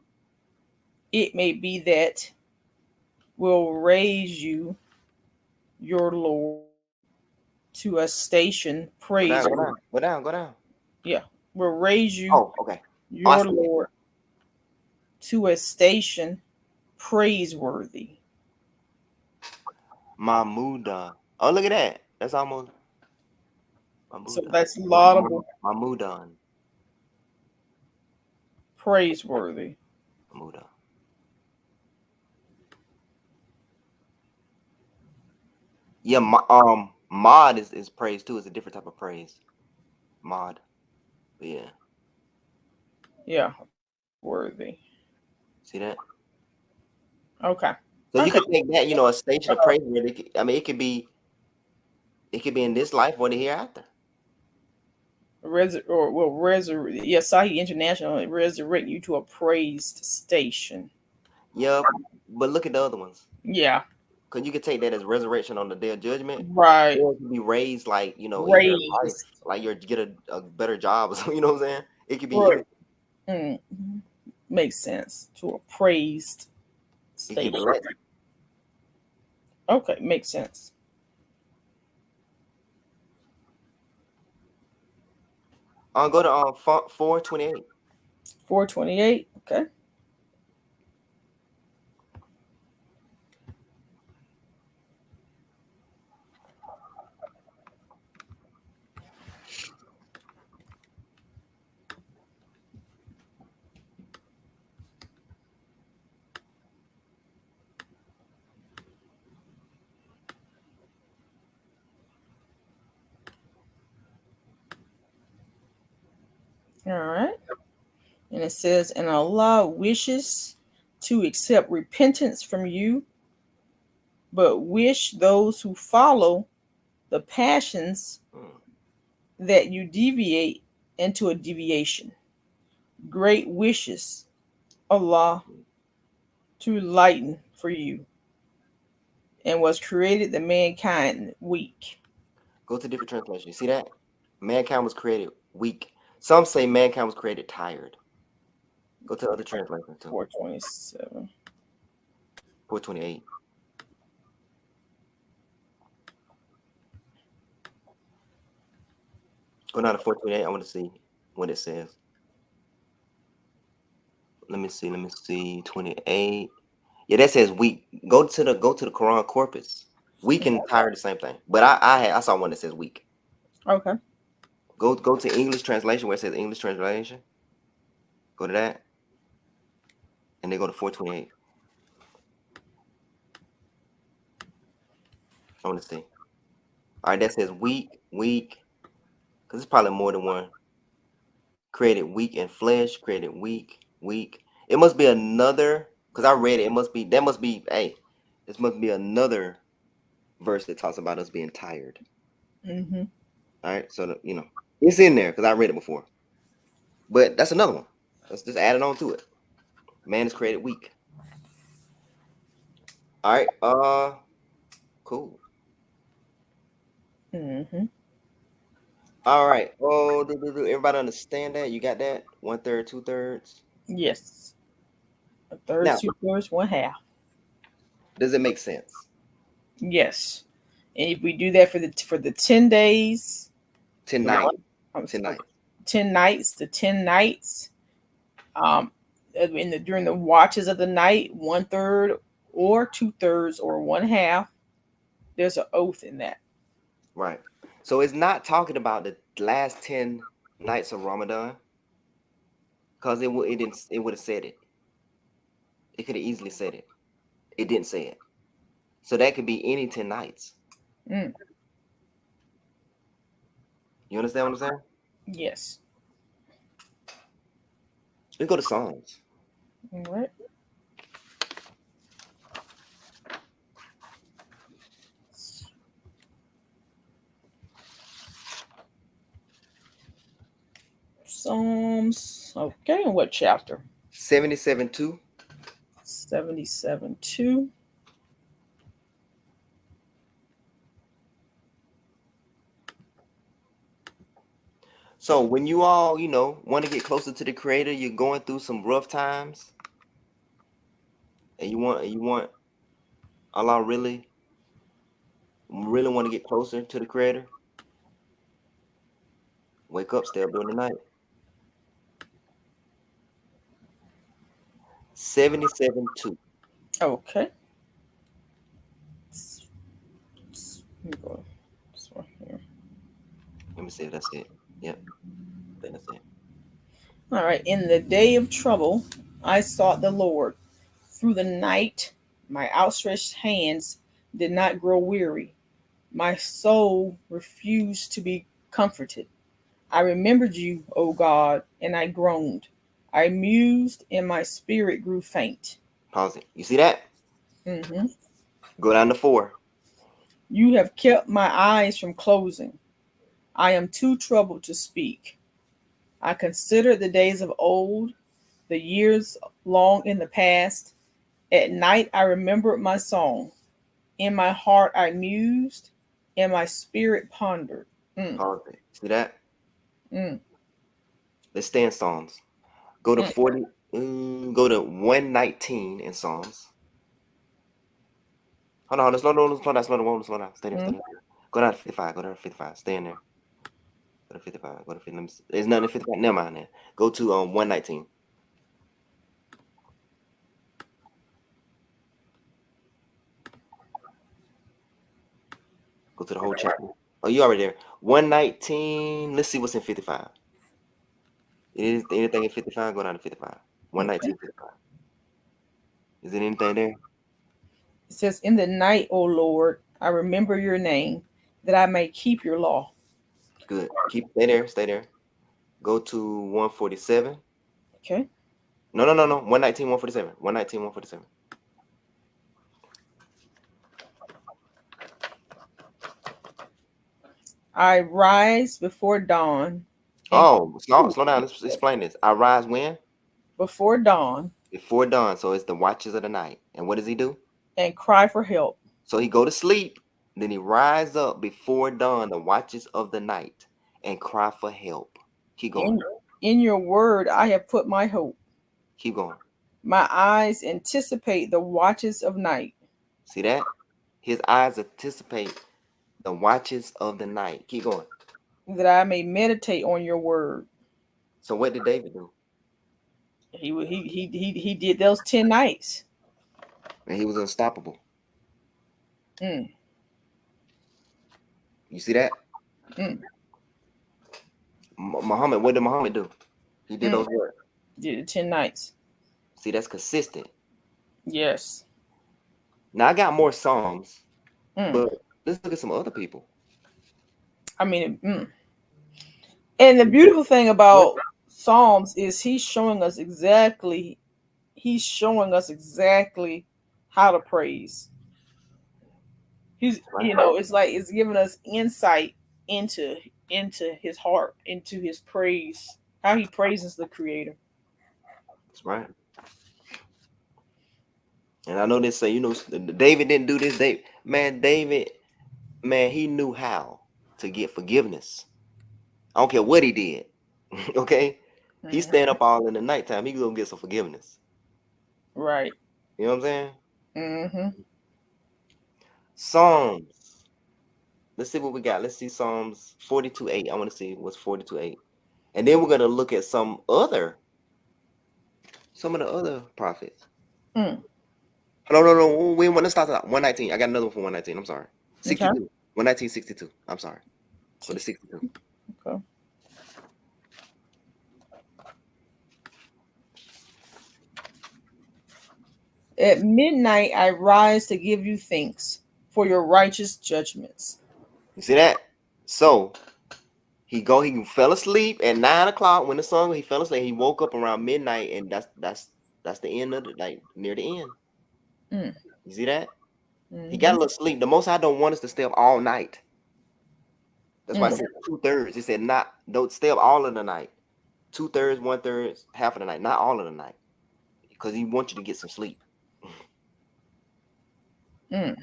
it may be that will raise you, your Lord, to a station Go down, go praiseworthy. down, go down, go down. Yeah, will raise you, Oh, okay. Oh, I your see it. Lord, to a station praiseworthy. Mahmuda. Oh, look at that. That's almost So Mahmuda. that's laudable, Mahmudan. praiseworthy. Mahmuda. Yeah, mod is praise too. It's a different type of praise. Mod. But yeah. Yeah, praiseworthy. See that? Okay. So you Okay. could take that, a station of praise where I mean, it could be in this life or the hereafter. Or will resurrect. Yeah, Sahi International resurrect you to a praised station. Yeah, but look at the other ones. Yeah. Because you could take that as resurrection on the day of judgment, Right. or it can be raised like, in your life, Raised. like you get a better job or something, you know what I'm saying? It could be Right. anything. Makes sense to a praised It could state. be blessed. Okay, makes sense. Go to 428. 428. Okay. All right. And it says, and Allah wishes to accept repentance from you, but wish those who follow the passions Mm. that you deviate into a deviation. Great wishes Allah to lighten for you, and was created the mankind weak. Go to different translation. You see that? Mankind was created weak. Some say mankind was created tired. Go to other translation too. 427. 428. Go down to 428. I want to see what it says. Let me see. Let me see. 28. Yeah, that says weak. Go to the Quran corpus. Weak and tired, the same thing. But I saw one that says weak. Okay. Go to English translation where it says English translation. Go to that, and then go to 428. I want to see. All right, that says weak, because it's probably more than one. Created weak in flesh. Created weak. It must be another. Because I read it. It must be that must be. Hey, this must be another verse that talks about us being tired. Mm-hmm. All right, so it's in there because I read it before. But that's another one. Let's just add it on to it. Man is created weak. All right. Cool. Mm-hmm. All right. Oh, everybody understand that? You got that? 1/3, 2/3. Yes. A third, Now, 2/3, one half. does it make sense? Yes. And if we do that for the 10 days, the Tonight. month, I'm sorry, Tonight. 10 nights, the 10 nights, um, during the watches of the night, 1/3 or 2/3 or one half. There's an oath in that. Right. So it's not talking about the last 10 nights of Ramadan because it would have said it. It could have easily said it. It didn't say it. So that could be any 10 nights. Mm, You understand what I'm saying? yes. Let's go to Psalms. All right. Psalms. Okay. And what chapter? 77:2. 77:2. So when you all, want to get closer to the creator, you're going through some rough times, and you want Allah really want to get closer to the creator, wake up, stay up during the night. 77:2. Okay. Let me go this one here. Let me see if that's it. Yep, I think that's it. All right. In the day of trouble, I sought the Lord. Through the night, my outstretched hands did not grow weary. My soul refused to be comforted. I remembered you, O God, and I groaned. I mused, and my spirit grew faint. Pause it. You see that? Mhm. Go down to 4. You have kept my eyes from closing. I am too troubled to speak. I consider the days of old, the years long in the past. At night I remembered my song. In my heart I mused, and my spirit pondered. Mm, Pause it. See that? mm, Let's stay in Psalms. Go to mm. 40. Go to 119 in Psalms. Hold on. Slow down. Stay there. Stay Mm. there. Go down to 55. Go down to 55. Stay in there. Go to 55. Go to 50. Let me see. There's nothing in 55. Never mind that. Go to 119. Go to the whole chapter. Oh, you already there. 119. Let's see what's in 55. Is anything in 55? Go down to 55. Okay. 119, 55. Is there anything there? It says, "In the night, O Lord, I remember your name, that I may keep your law." Good. Stay there. Stay there. Go to 147. Okay. No. 119, 147. 119, 147. I rise before dawn and Oh, slow down. Let's explain this. I rise when? before dawn Before dawn. So it's the watches of the night. And what does he do? and cry for help. So he go to sleep. Then he rise up before dawn, the watches of the night, and cry for help. Keep going. In in your word I have put my hope. Keep going. My eyes anticipate the watches of night, See that? His eyes anticipate the watches of the night. Keep going. that I may meditate on your word. So what did David do? He did those 10 nights. And he was unstoppable. Mm, You see that? mm, Muhammad, what did Muhammad do? He did mm. those work. Did the 10 nights. See, that's consistent. Yes. Now I got more Psalms, Mm. but let's look at some other people. I mean, and the beautiful thing What? about Psalms is he's showing us exactly how to praise. He's, Right. it's like it's giving us insight into his heart, into his praise, how he praises the Creator. That's right. And I know they say, David didn't do this. David, man, he knew how to get forgiveness. I don't care what he did. Okay? He's Mhm. staying up all in the nighttime. He gonna get some forgiveness. Right. You know what I'm saying? Mm-hmm. Psalms. Let's see what we got. Let's see Psalms 42:8. I want to see what's 42:8. And then we're gonna look at some of the other prophets. Mm. No. We want to start at 119. I got another one for 119. I'm sorry. Okay. 62. 119, 62. I'm sorry. Go to 62. Okay. At midnight I rise to give you thanks for your righteous judgments. You see that? So he fell asleep at 9 o'clock when the sun he fell asleep. He woke up around midnight, and that's the end of the like near the end. Mm. You see that? He got Mm-hmm. a little sleep. The most I don't want us to stay up all night. That's why I Mm. said 2/3. He said not don't stay up all of the night. 2/3, 1/3, half of the night, not all of the night. Because he wants you to get some sleep. Mm.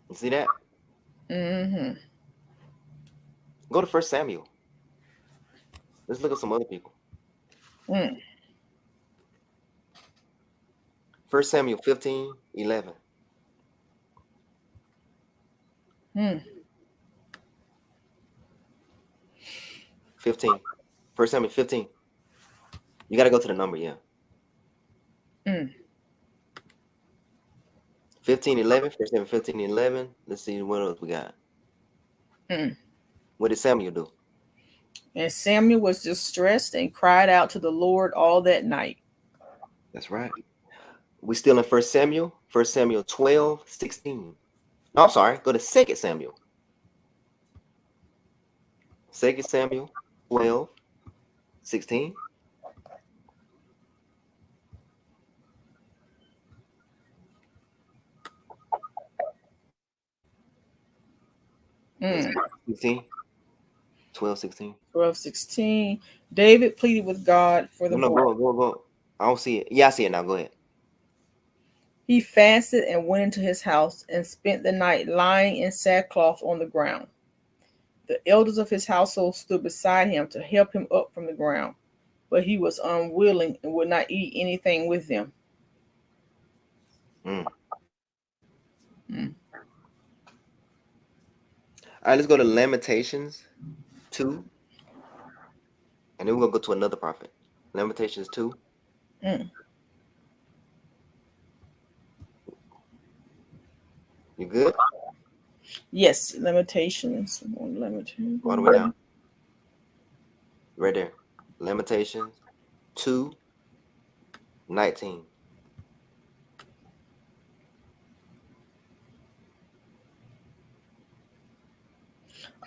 You see that? Mm-hmm. Go to 1 Samuel. Let's look at some other people. Mm. 1 Samuel 15:11. Mm. 15. 1 Samuel 15. You gotta go to the number, yeah. Mm. 15:11. 1 Samuel 15:11. Let's see what else we got. Mm. What did Samuel do? And Samuel was distressed and cried out to the Lord all that night. That's right. We still in 1 Samuel. 1 Samuel 12:16. No, I'm sorry. Go to 2 Samuel. 2 Samuel 12:16. Let's Mm. go. 16. 12:16. 12:16. David pleaded with God for the No, boy. go. I don't see it. Yeah, I see it now. Go ahead. He fasted and went into his house and spent the night lying in sackcloth on the ground. The elders of his household stood beside him to help him up from the ground, but he was unwilling and would not eat anything with them. Mm. Mm. All right, let's go to Lamentations 2, and then we're gonna go to another prophet. Lamentations 2. Mm. You good? Yes, limitations. Limitations. All the way down. Right there. Lamentations 2:19.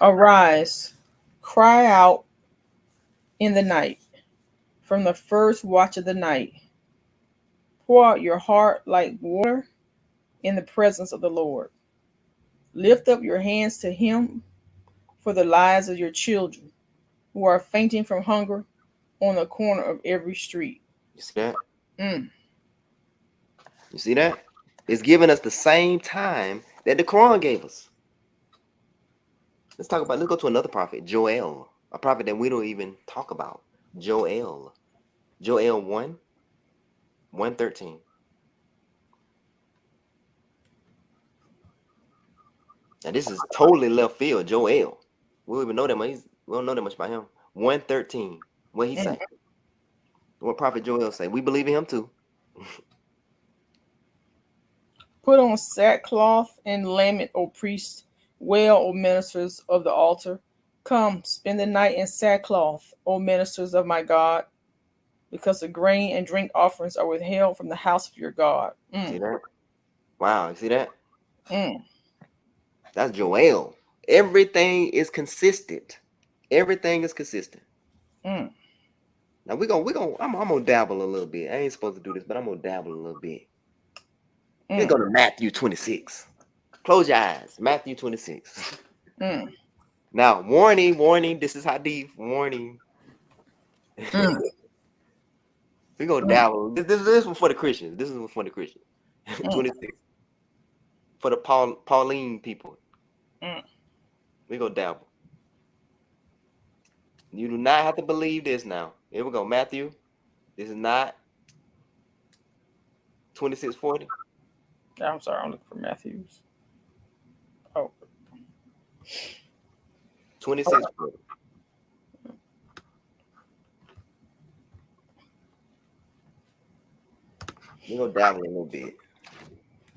Arise, cry out in the night, from the first watch of the night. Pour out your heart like water in the presence of the Lord. Lift up your hands to him for the lives of your children who are fainting from hunger on the corner of every street. You see that? Mm. You see that? It's giving us the same time that the Quran gave us. Let's go to another prophet, Joel, a prophet that we don't even talk about. Joel. Joel 1:13. Now this is totally left field. Joel. We don't even know that much. We don't know that much about him. 1:13. What he Mm. say? What prophet Joel say? We believe in him too. Put on sackcloth and lament, O priests, wail, O ministers of the altar. Come, spend the night in sackcloth, O ministers of my God, because the grain and drink offerings are withheld from the house of your God. See Mm. that? Wow, you see that? Mm. That's Joel. Everything is consistent. Everything is consistent. Mm. Now I'm gonna dabble a little bit. I ain't supposed to do this, but I'm gonna dabble a little bit. Let's Mm. go to Matthew 26. Close your eyes. Matthew 26. Mm. Now, warning, warning. This is hadith. Warning. Mm. We gonna Mm. dabble. This one for the Christians. This is one for the Christians. Mm. 26 for the Pauline people. Mm. We go dabble. You do not have to believe this now. Here we go. Matthew. This is not 26:40. I'm sorry, I'm looking for Matthews. Oh, 26:40. We go dabble a little bit.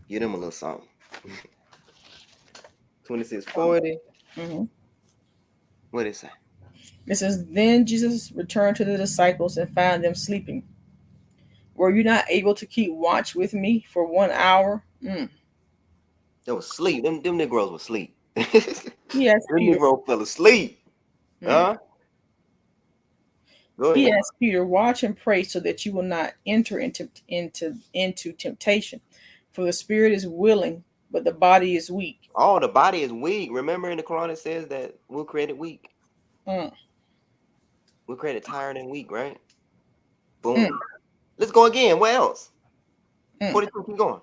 Give them a little something. 26:40. mm-hmm. What did it say? It says, Then Jesus returned to the disciples and found them sleeping. Were you not able to keep watch with me for 1 hour? Mm. They was asleep. Them Negroes was asleep. He asked Them Peter. Negroes fell asleep. Mm. Huh? Go He ahead. asked Peter, Watch and pray so that you will not enter into temptation. For the spirit is willing, but the body is weak. Oh, the body is weak. Remember in the Quran it says that we're created weak. Mm. We're created tired and weak, right? Mm. Boom. Let's go again. What else? Mm. 42. Keep going.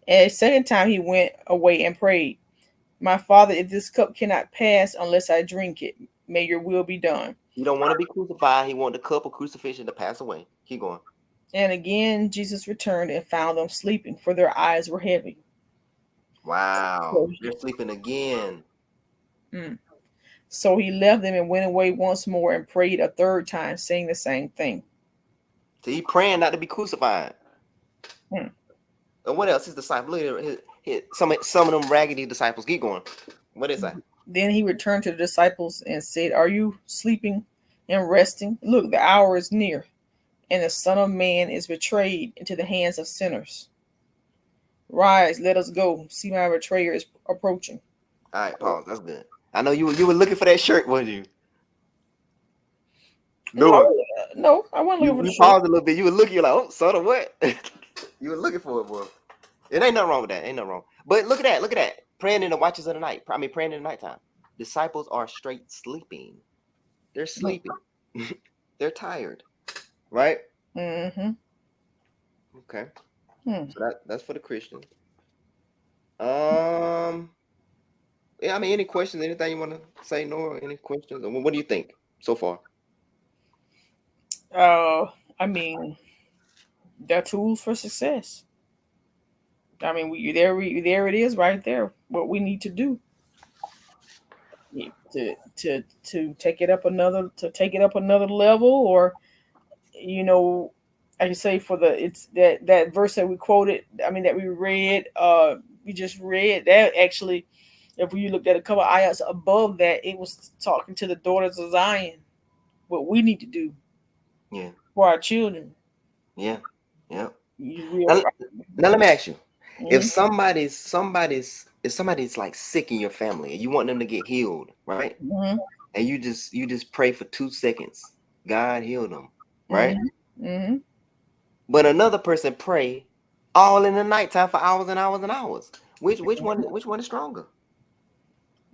And a second time he went away and prayed, My Father, if this cup cannot pass unless I drink it, may your will be done. He don't want to be crucified. He want the cup of crucifixion to pass away. Keep going. And again Jesus returned and found them sleeping, for their eyes were heavy. Wow. So They're sleeping again. mm. So he left them and went away once more and prayed a third time, saying the same thing. So he praying not to be crucified. Mm. And what else? His disciples. Look at some of them raggedy disciples. Keep going. What is that? Then he returned to the disciples and said, Are you sleeping and resting? Look, the hour is near, and the Son of Man is betrayed into the hands of sinners. Rise, let us go. See, my betrayer is approaching. All right, pause. That's good. I know you were looking for that shirt, wasn't you? No, No. no, I wasn't looking for the You shirt. paused a little bit. You were looking. You're like, oh, son of what? You were looking for it, bro. It ain't nothing wrong with that. Ain't nothing wrong. But look at that. Look at that. Praying in the watches of the night. I mean, praying in the nighttime. Disciples are straight sleeping. They're sleeping. They're tired. Right? Mm-hmm. Okay. Hmm. So that's for the Christians. Um, yeah, I mean, any questions? Anything you want to say, Nora? Any questions? What do you think so far? Uh, I mean, they're tools for success. I mean, there it is right there. What we need to do to take it up another level, or you know, I can say for the it's that verse that we quoted. I mean, that we read. We just read that actually. If you looked at a couple of ayats above that, it was talking to the daughters of Zion. What we need to do Yeah, for our children. yeah, yeah. You real Now, now let me ask you: if mm-hmm. somebody's like sick in your family and you want them to get healed, right? Mm-hmm. And you just pray for 2 seconds, God heal them, right? Mm-hmm. Mm-hmm. But another person pray all in the nighttime for hours and hours and hours. Which one is stronger?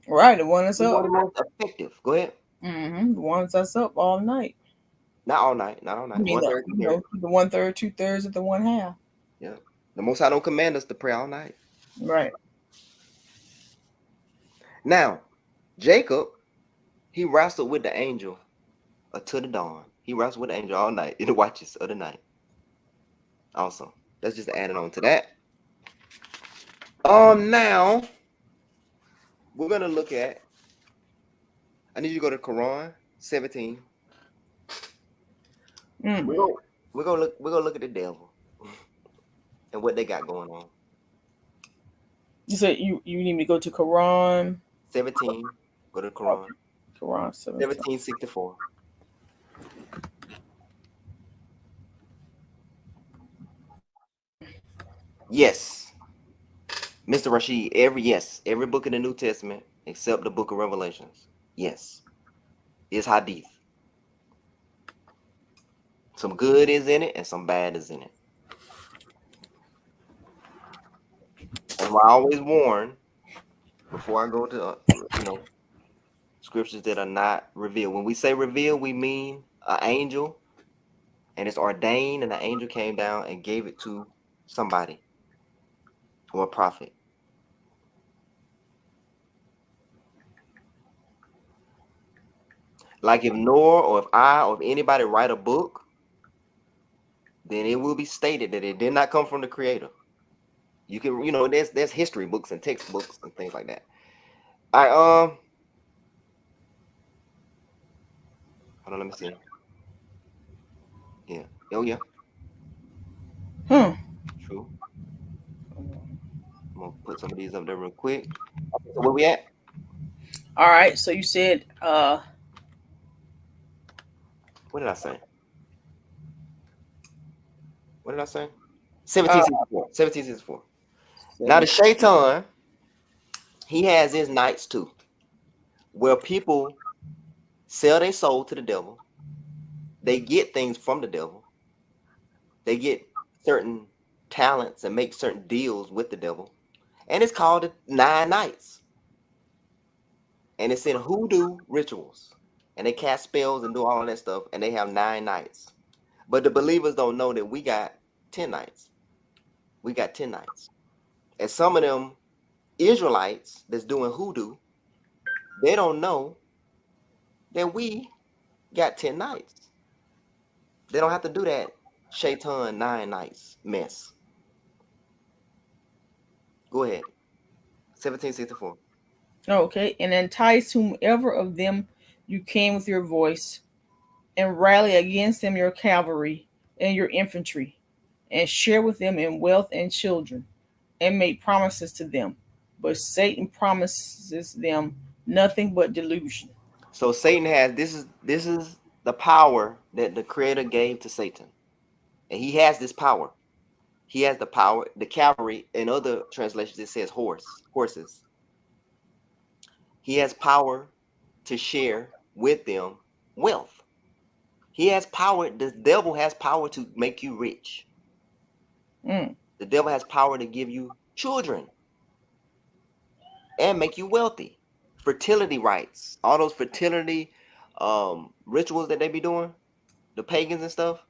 Right, the one that's Which up. one is most effective? Go ahead. Mm-hmm. The ones that's up all night. Not all night, not all I night. mean, One third, two third. the 1/3, 2/3 of the one half. Yeah. The Most High don't command us to pray all night. Right. Now, Jacob, he wrestled with the angel until the dawn. He wrestled with the angel all night in the watches of the night. Also, that's just adding on to that. Now we're gonna look at. I need you to go to Quran 17. Mm. We're gonna look at the devil and what they got going on. You said you need me to go to Quran. 17. Go to Quran. Quran 17. 1764. Yes, Mr. Rashid. Every book in the New Testament except the book of Revelations. Yes, is hadith. Some good is in it and some bad is in it. That's why I always warn before I go to scriptures that are not revealed. When we say revealed, we mean an angel and it's ordained, and the angel came down and gave it to somebody or a prophet. Like if Noah or if I or if anybody write a book, then it will be stated that it did not come from the creator. You can, there's history books and textbooks and things like that. I hold on, let me see. Yeah. Oh yeah, Hmm. true. I'm gonna put some of these up there real quick. Okay, so where we at? All right. So you said What did I say? What did I say? uh 1764. 1764. Now the 7. Shaitan, he has his nights too, where people sell their soul to the devil. They get things from the devil. They get certain talents and make certain deals with the devil. And it's called the 9 nights. And it's in hoodoo rituals. And they cast spells and do all that stuff. And they have 9 nights. But the believers don't know that we got 10 nights. We got 10 nights. And some of them Israelites that's doing hoodoo, they don't know that we got 10 nights. They don't have to do that Shaitan 9 nights mess. Go ahead. 1764. Okay, and entice whomever of them you can with your voice, and rally against them your cavalry and your infantry, and share with them in wealth and children, and make promises to them. But Satan promises them nothing but delusion. So Satan has this is the power that the creator gave to Satan. And he has this power. He has the power, the cavalry, in other translations it says horses. He has power to share with them wealth. He has power. The devil has power to make you rich. Mm. The devil has power to give you children and make you wealthy. Fertility rites, all those fertility rituals that they be doing, the pagans and stuff.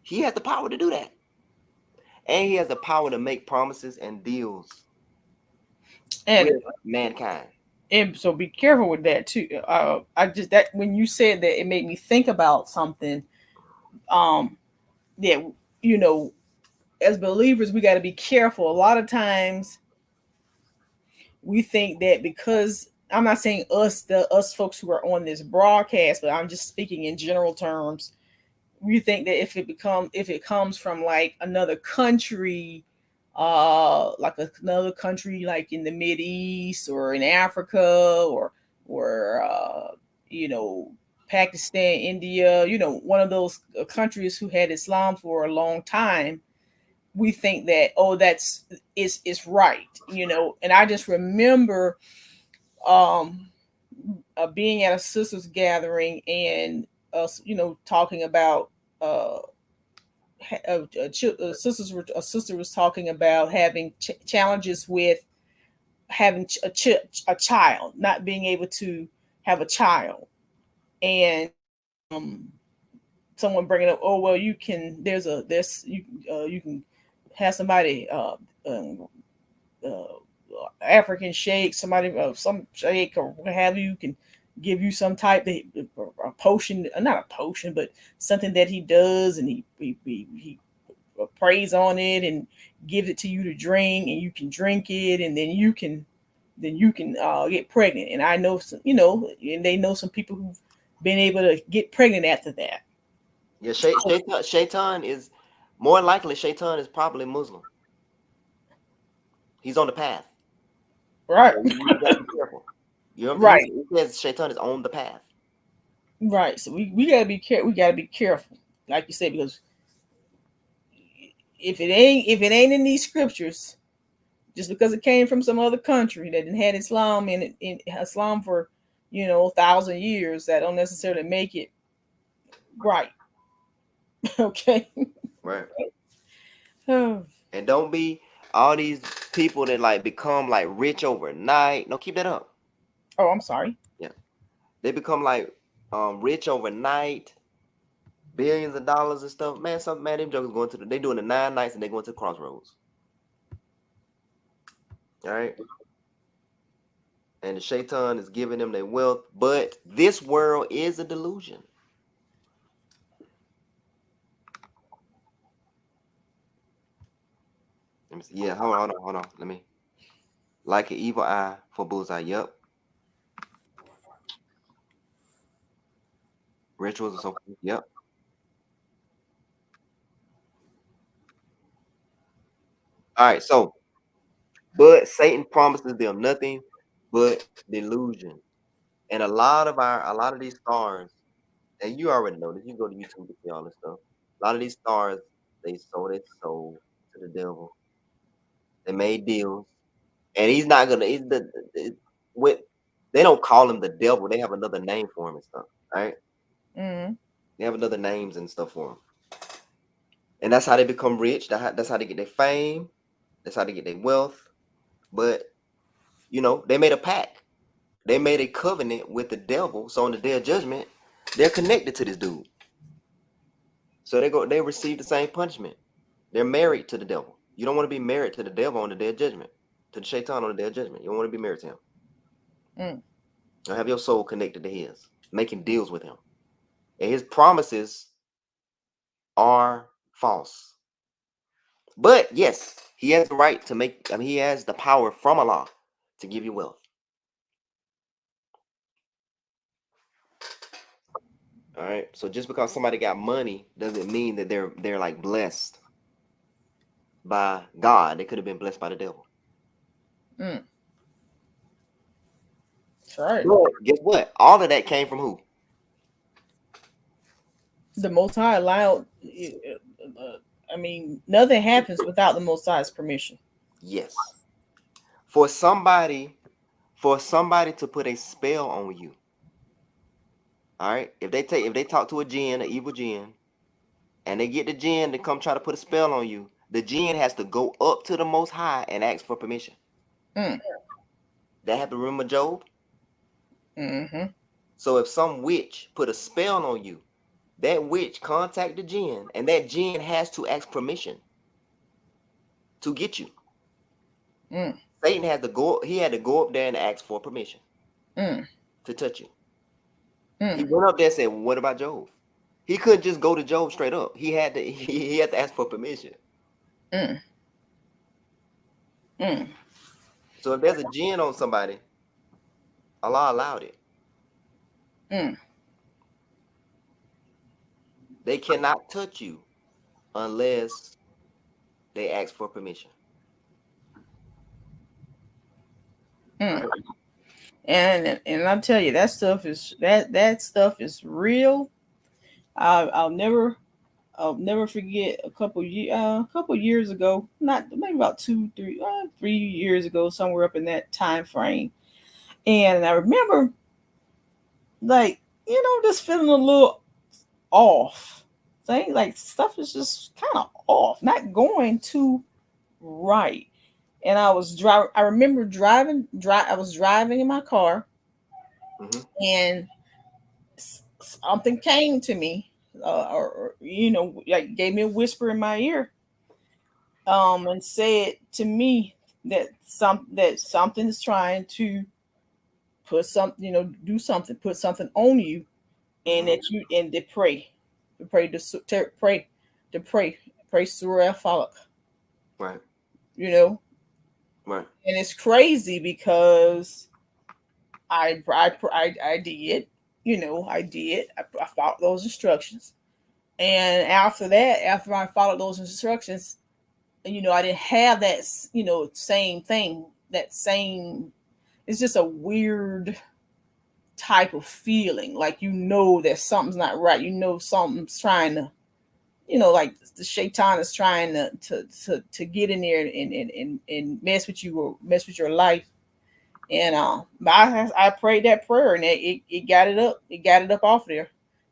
He has the power to do that. and he has the power to make promises and deals and with mankind. and so be careful with that too. I just that when you said that, it made me think about something. Um, that you know, as believers, we got to be careful. A lot of times, we think that because I'm not saying us folks who are on this broadcast, but I'm just speaking in general terms. We think that if it comes from like another country, like another country like in the Mid East or in Africa or you know, Pakistan, India, you know, one of those countries who had Islam for a long time, we think that, oh, that's is right, you know. And I just remember um being at a sisters gathering and us, you know, talking about uh a sister was talking about having challenges with having a child, not being able to have a child, and someone bringing up, oh well, you can there's you can have somebody African sheikh, somebody some sheikh or what have you, can give you some type of a potion, not a potion, but something that he does, and he prays on it and gives it to you to drink, and you can drink it, and then you can get pregnant. And I know some, you know, and they know some people who've been able to get pregnant after that. Yeah, Shaitan is more likely. Shaitan is probably Muslim. He's on the path, Right, so you got to be careful. You know, right, he says Shaitan is on the path. right. So we gotta be careful. We gotta be careful, like you said, because if it ain't in these scriptures, just because it came from some other country that didn't had Islam in Islam for, you know, 1,000 years, that don't necessarily make it right. Okay. Right. Oh, And don't be all these people that like become like rich overnight. No, keep that up. I'm sorry. Yeah. They become like rich overnight, billions of dollars and stuff. Man, some man, them jokers going to they doing the 9 nights and they going to the crossroads. All right. And the shaitan is giving them their wealth. But this world is a delusion. Let me see. Yeah, hold on. Let me like an evil eye for bullseye. Yep. Rituals and so forth. Yep. All right, so but Satan promises them nothing but delusion. And a lot of these stars, and you already know this, you go to YouTube to see all this stuff. A lot of these stars, they sold their soul to the devil. They made deals. And he's not gonna he's with they don't call him the devil, they have another name for him and stuff, right? mm, They have another names and stuff for him. And that's how they become rich. That's how they get their fame. That's how they get their wealth. But you know, they made a pact. They made a covenant with the devil. So on the day of judgment, they're connected to this dude. So they receive the same punishment. They're married to the devil. You don't want to be married to the devil on the day of judgment, to the shaitan on the day of judgment. You don't want to be married to him. mm. Or have your soul connected to his, making deals with him. And his promises are false. But yes, he has the right to make, I mean, he has the power from Allah to give you wealth. All right. So just because somebody got money doesn't mean that they're like blessed by God. They could have been blessed by the devil. Mm. That's right. But guess what? All of that came from who? The Most High allowed. I mean, nothing happens without the Most High's permission. Yes. For somebody, for somebody to put a spell on you. All right. If they talk to a jinn, an evil jinn, and they get the jinn to come try to put a spell on you, the jinn has to go up to the Most High and ask for permission. Mm. That happened. Remember Job? Mm-hmm. So if some witch put a spell on you, that witch contact the jinn, and that jinn has to ask permission. to get you. Mm. Satan had to go. He had to go up there and ask for permission Mm. to touch you. He Mm. went up there and said, well, "What about Job?" He couldn't just go to Job straight up. He had to. He had to ask for permission. Mm. Mm. So if there's a jinn on somebody, Allah allowed it. Mm. They cannot touch you unless they ask for permission. Mm. Right? And I'll tell you, that stuff is real. I'll never forget a couple years ago, not maybe about 3 years ago, somewhere up in that time frame. And I remember, like, just feeling a little off. Things like stuff is just kind of off, not going too right. And I was driving. I remember I was driving in my car, Mm-hmm. and something came to me, like gave me a whisper in my ear, and said to me that something is trying to put something, do something, put something on you, and Mm-hmm. to pray to pray to pray pray Surah Al-Falaq, Right. you know. Right. And it's crazy because I did, I did. I followed those instructions, and after that, after I followed those instructions, I didn't have that, same thing, that same. It's just a weird type of feeling, like that something's not right. Something's trying to, like the shaitan is trying to get in there and mess with you, or mess with your life. And but I prayed that prayer, and it got it up. It got it up off there.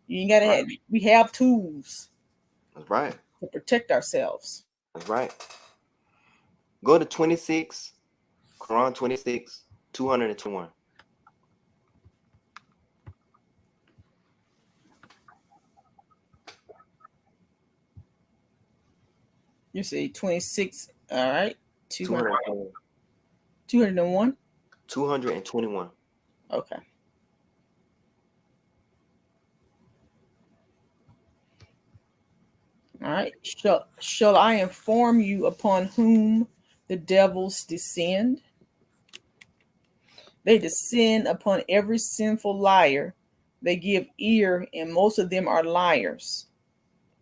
You ain't gotta Right. have. We have tools That's right. to protect ourselves. That's right. Go to 26, Quran 26, 221. You say 26. All right, 200, 221. 201. 221. Okay. All right. Shall I inform you upon whom the devils descend? They descend upon every sinful liar. They give ear, and most of them are liars.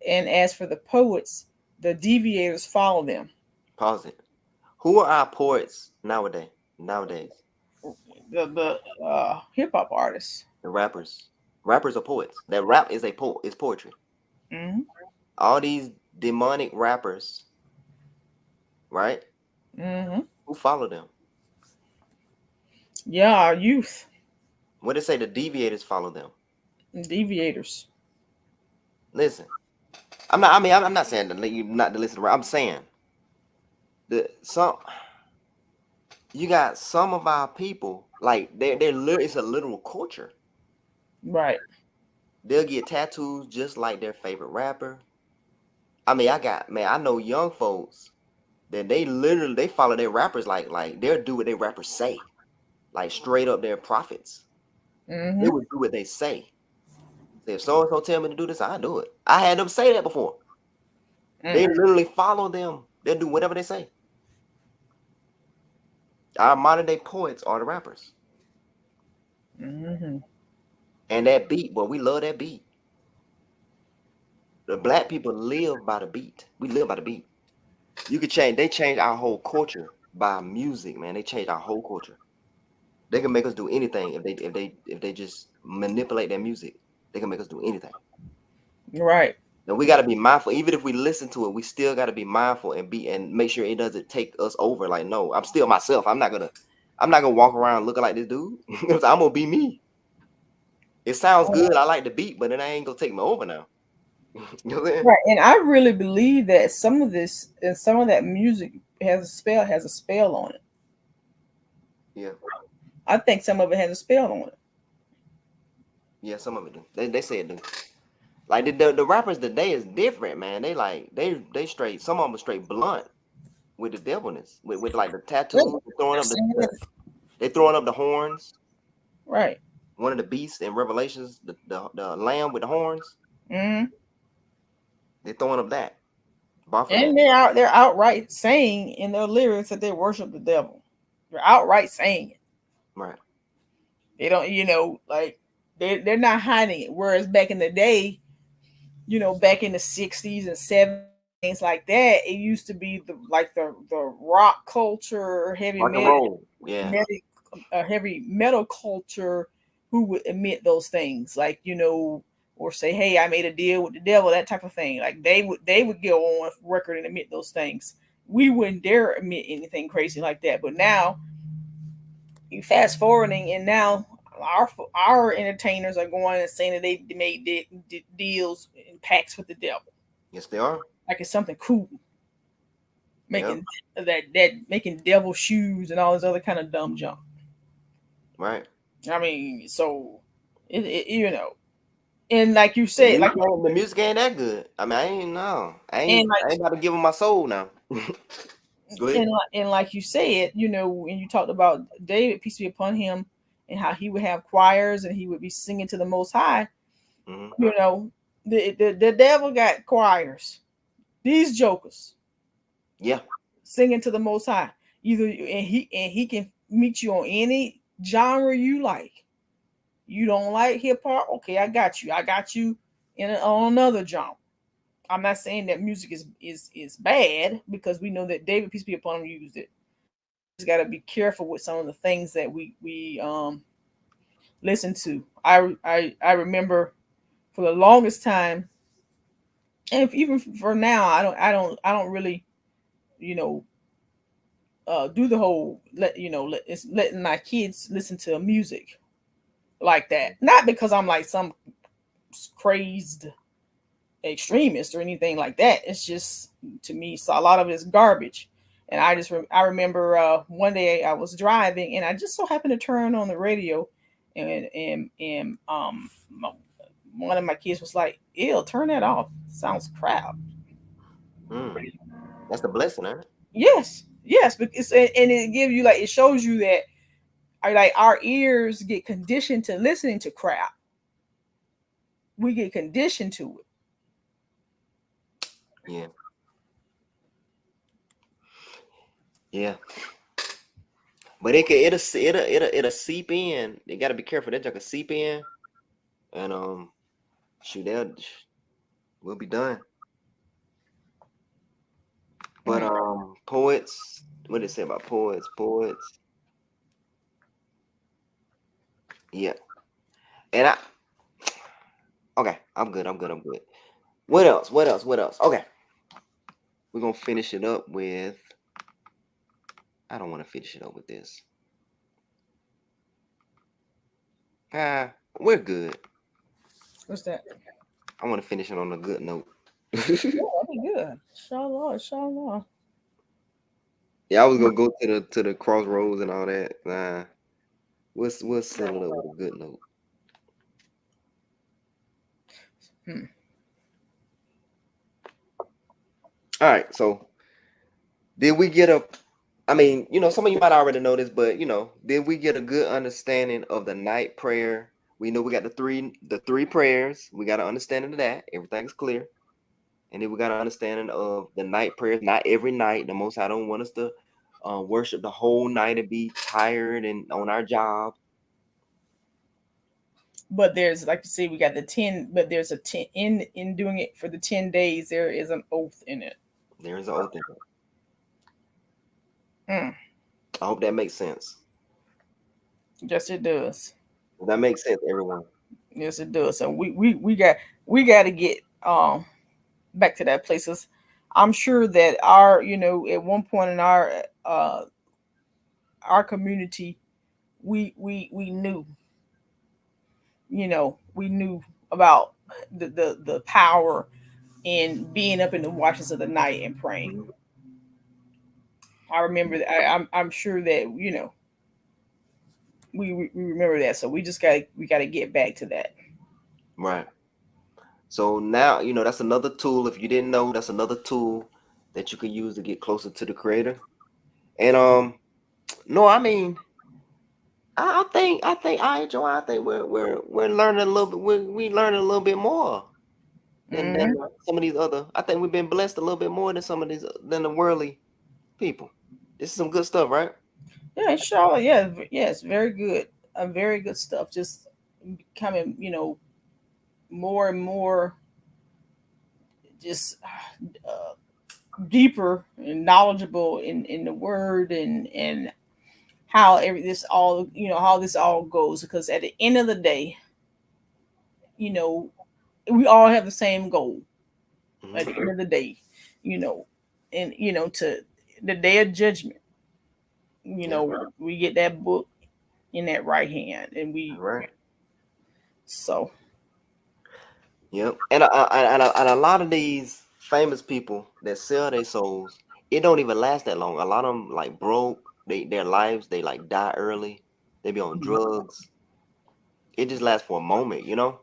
And as for the poets, the deviators follow them. Pause it. Who are our poets nowadays? Nowadays, The hip hop artists. the rappers. Rappers are poets. That rap is a is poetry. Hmm. All these demonic rappers, right? Hmm. Who follow them? Yeah, our youth, What they say? The deviators follow them. deviators. Listen, I'm not. I mean, I'm not saying that you not to listen to rap. I'm saying the some. You got some of our people like it's a literal culture. Right. They'll get tattoos just like their favorite rapper. I mean, I know young folks that they literally they follow their rappers like they'll do what their rappers say, like straight up their prophets. They Hmm. would do what they say. Say, if so and so tell me to do this, I do it. I had them say that before. They Mm. literally follow them. They'll do whatever they say. Our modern day poets are the rappers, Hmm. and that beat, boy, we love that beat. The black people live by the beat. We live by the beat. You could change. They change our whole culture by music, man. They change our whole culture. They can make us do anything if they just manipulate their music. They can make us do anything. Right. And we got to be mindful. Even if we listen to it, we still got to be mindful and make sure it doesn't take us over. Like, no, I'm still myself. I'm not gonna walk around looking like this dude. I'm gonna be me. It sounds good. I like the beat, but then I ain't gonna take me over now. You know what I'm saying? Right. And I really believe that some of this and some of that music has a spell on it. Yeah, I think some of it has a spell on it. yeah. Some of it do. They say it do. Like the rappers today is different, man. They straight. Some of them are straight blunt. with the devilness, with like the Really? tattoos, throwing They're up saying that, they throwing up the horns. right. One of the beasts in Revelations, the lamb with the horns, Hmm. they're throwing up that Baphomet. And they're outright saying in their lyrics that they worship the devil. They're outright saying it. Right. They don't, like they're not hiding it. Whereas back in the day, back in the '60s and '70s and things like that, it used to be the rock culture, Rock and roll. Yeah. metal, heavy metal culture who would admit those things, like or say, "Hey, I made a deal with the devil," that type of thing. Like they would go on record and admit those things. We wouldn't dare admit anything crazy like that. But now, you fast forwarding, and now our entertainers are going and saying that they made deals and pacts with the devil, Yes, they are. like it's something cool, Yep. making that making devil shoes and all this other kind of dumb junk. Right. I mean, so it. And like you The said, music, the music ain't that good. I mean, I ain't no. and I ain't about to give him my soul now. Go ahead. and like you said, and you talked about David, peace be upon him, and how he would have choirs and he would be singing to the Most High. Hmm. You know, the devil got choirs. These jokers Yeah. singing to the Most High. And he can meet you on any genre you like. You don't like hip hop? Okay, I got you. I got you on another genre. I'm not saying that music is bad, because we know that David, peace be upon him, used it. We just got to be careful with some of the things that we listen to. I remember for the longest time, and even for now, I don't really you know do the whole it's letting my kids listen to music like that. Not because I'm like some crazed extremist or anything like that. It's just, to me, so a lot of it is garbage. And I remember one day I was driving and I just so happened to turn on the radio, and one of my kids was like, "Ew, turn that off. Sounds crap." Mm. That's the blessing, huh? Yes, yes, because and it gives you, like, it shows you that like our ears get conditioned to listening to crap. We get conditioned to it. Yeah. Yeah. But it'll seep in. You gotta be careful. That junk can seep in, and shoot, we'll be done. But Mm. poets. What did it say about poets? Poets. Yeah. And okay. I'm good. I'm good. I'm good. What else? What else? What else? Okay. We're gonna finish it up with. I don't want to finish it up with this. We're good. What's that? I want to finish it on a good note. Oh, that'd be good. Inshallah, inshallah. Yeah, I was gonna go to the crossroads and all that. Nah, we'll settle it with a good note. Hmm. All right. So did we get a? I mean, some of you might already know this, but did we get a good understanding of the night prayer? We know we got the three prayers. We got an understanding of that. Everything's clear. And then we got an understanding of the night prayers. Not every night. The Most High don't want us to worship the whole night and be tired and on our job. But there's, like you say, we got the 10, but there's a 10 in doing it for the 10 days. There is an oath in it. There is an oath in it. Mm. I hope that makes sense. Yes, it does. Does that make sense, everyone? Yes, it does. So we got to get back to that places. I'm sure that at one point in our community, we knew, we knew about the power in being up in the watches of the night and praying. Mhm. I remember that. I'm sure that we remember that. So we gotta get back to that. Right. So now, that's another tool. If you didn't know, that's another tool that you could use to get closer to the creator. And no, I mean, I think I enjoy. I think we're learning a little bit. We learning a little bit more than Hmm. some of these other. I think we've been blessed a little bit more than some of these than the worldly people. This is some good stuff, right? Yeah, Charlotte. Yeah, yes, very good. Very good stuff. Just becoming, more and more just deeper and knowledgeable in the word and how every this all how this all goes, because at the end of the day, you know we all have the same goal at the Hmm. end of the day, you know and to the day of judgment, Yeah. we get that book in that right hand, and All we right. so Yep. And a lot of these famous people that sell their souls, it don't even last that long. A lot of them like broke. Their lives they like die early. They be on drugs. It just lasts for a moment, you know.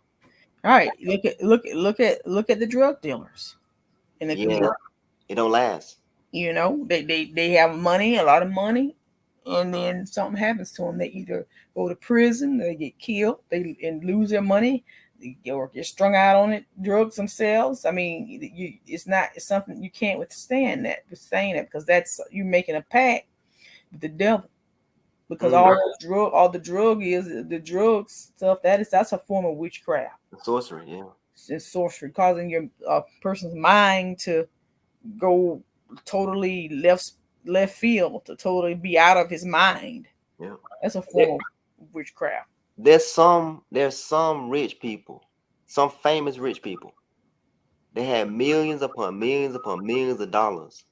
all right, look at the drug dealers in the Yeah. community. It don't last. They have money, a lot of money, and then something happens to them. They either go to prison, they get killed, they and lose their money, or get strung out on it, drugs themselves. I mean, it's something you can't withstand that, because that's you making a pact with the devil. Because Mm. all the drug is the drugs stuff, that's a form of witchcraft Sorcery. Yeah. and sorcery, causing your person's mind to go totally left field, to totally be out of his mind. Yeah. That's a There- form of witchcraft. there's some rich people, some famous rich people. They had millions upon millions of dollars,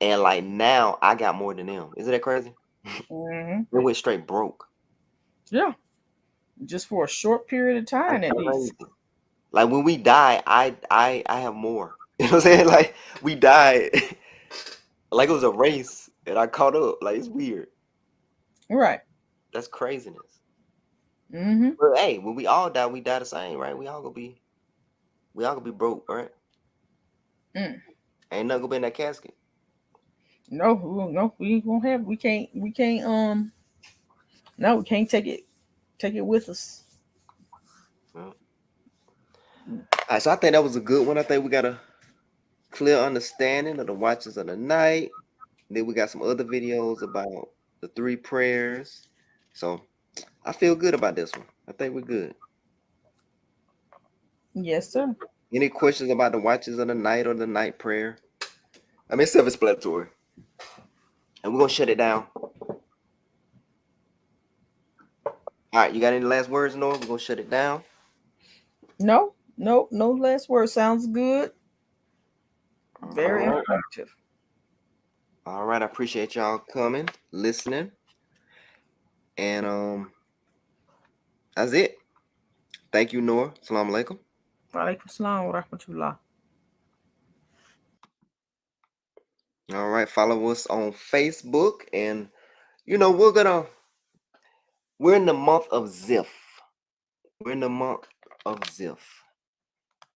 and like now I got more than them. Isn't that crazy? Hmm. They went straight broke. Yeah, just for a short period of That's time at least. crazy. Like when we die, I have more. You know what I'm saying? Like we died, like it was a race, and I caught up. Like it's weird. Right. That's craziness. Hmm. But hey, when we all die, we die the same, right? We all gonna be broke, right? Mm. Ain't nothing gonna be in that casket. No, no, we won't have. We can't. No, we can't take it with us. Yeah. All right, so I think that was a good one. I think we got a clear understanding of the watches of the night. Then we got some other videos about the three prayers. So I feel good about this one. I think we're good. Yes, sir. Any questions about the watches of the night or the night prayer? I mean, it's self-explanatory. And we're gonna shut it down. All right, you got any last words, Noah? We're gonna shut it down. No, no, no last word. Sounds good. All Very right. informative. All right. I appreciate y'all coming, listening, and that's it. Thank you, Noah. Assalamu alaikum. Walaikum salam wa rahmatullah. All right. Follow us on Facebook, and we're in the month of Zif. We're in the month of Zif,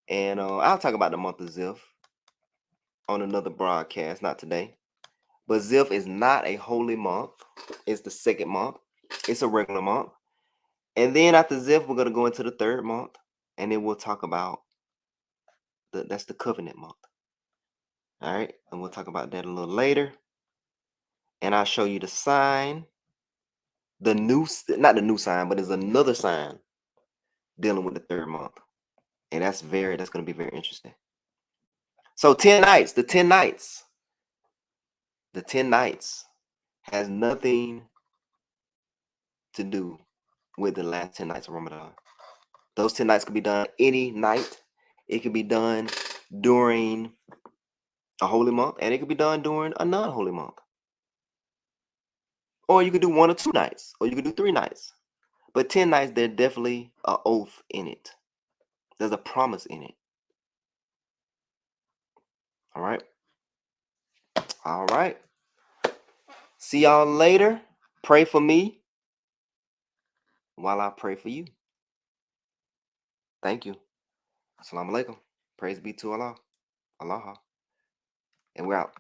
and I'll talk about the month of Zif on another broadcast, not today. But Zif is not a holy month. It's the second month. It's a regular month. And then after Ziph, we're gonna go into the third month, and then we'll talk about that's the covenant month. All right, and we'll talk about that a little later. And I'll show you the sign, not the new sign, but there's another sign dealing with the third month, and that's gonna be very interesting. So 10 nights, the 10 nights has nothing to do with the last 10 nights of Ramadan. Those 10 nights could be done any night. It could be done during a holy month, and it could be done during a non-holy month. Or you could do 1 or 2 nights, or you could do 3 nights. But 10 nights, there's definitely a oath in it. There's a promise in it. All right. All right. See y'all later. Pray for me while I pray for you. Thank you. Assalamu alaikum. Praise be to Allah. Allah. And we're out.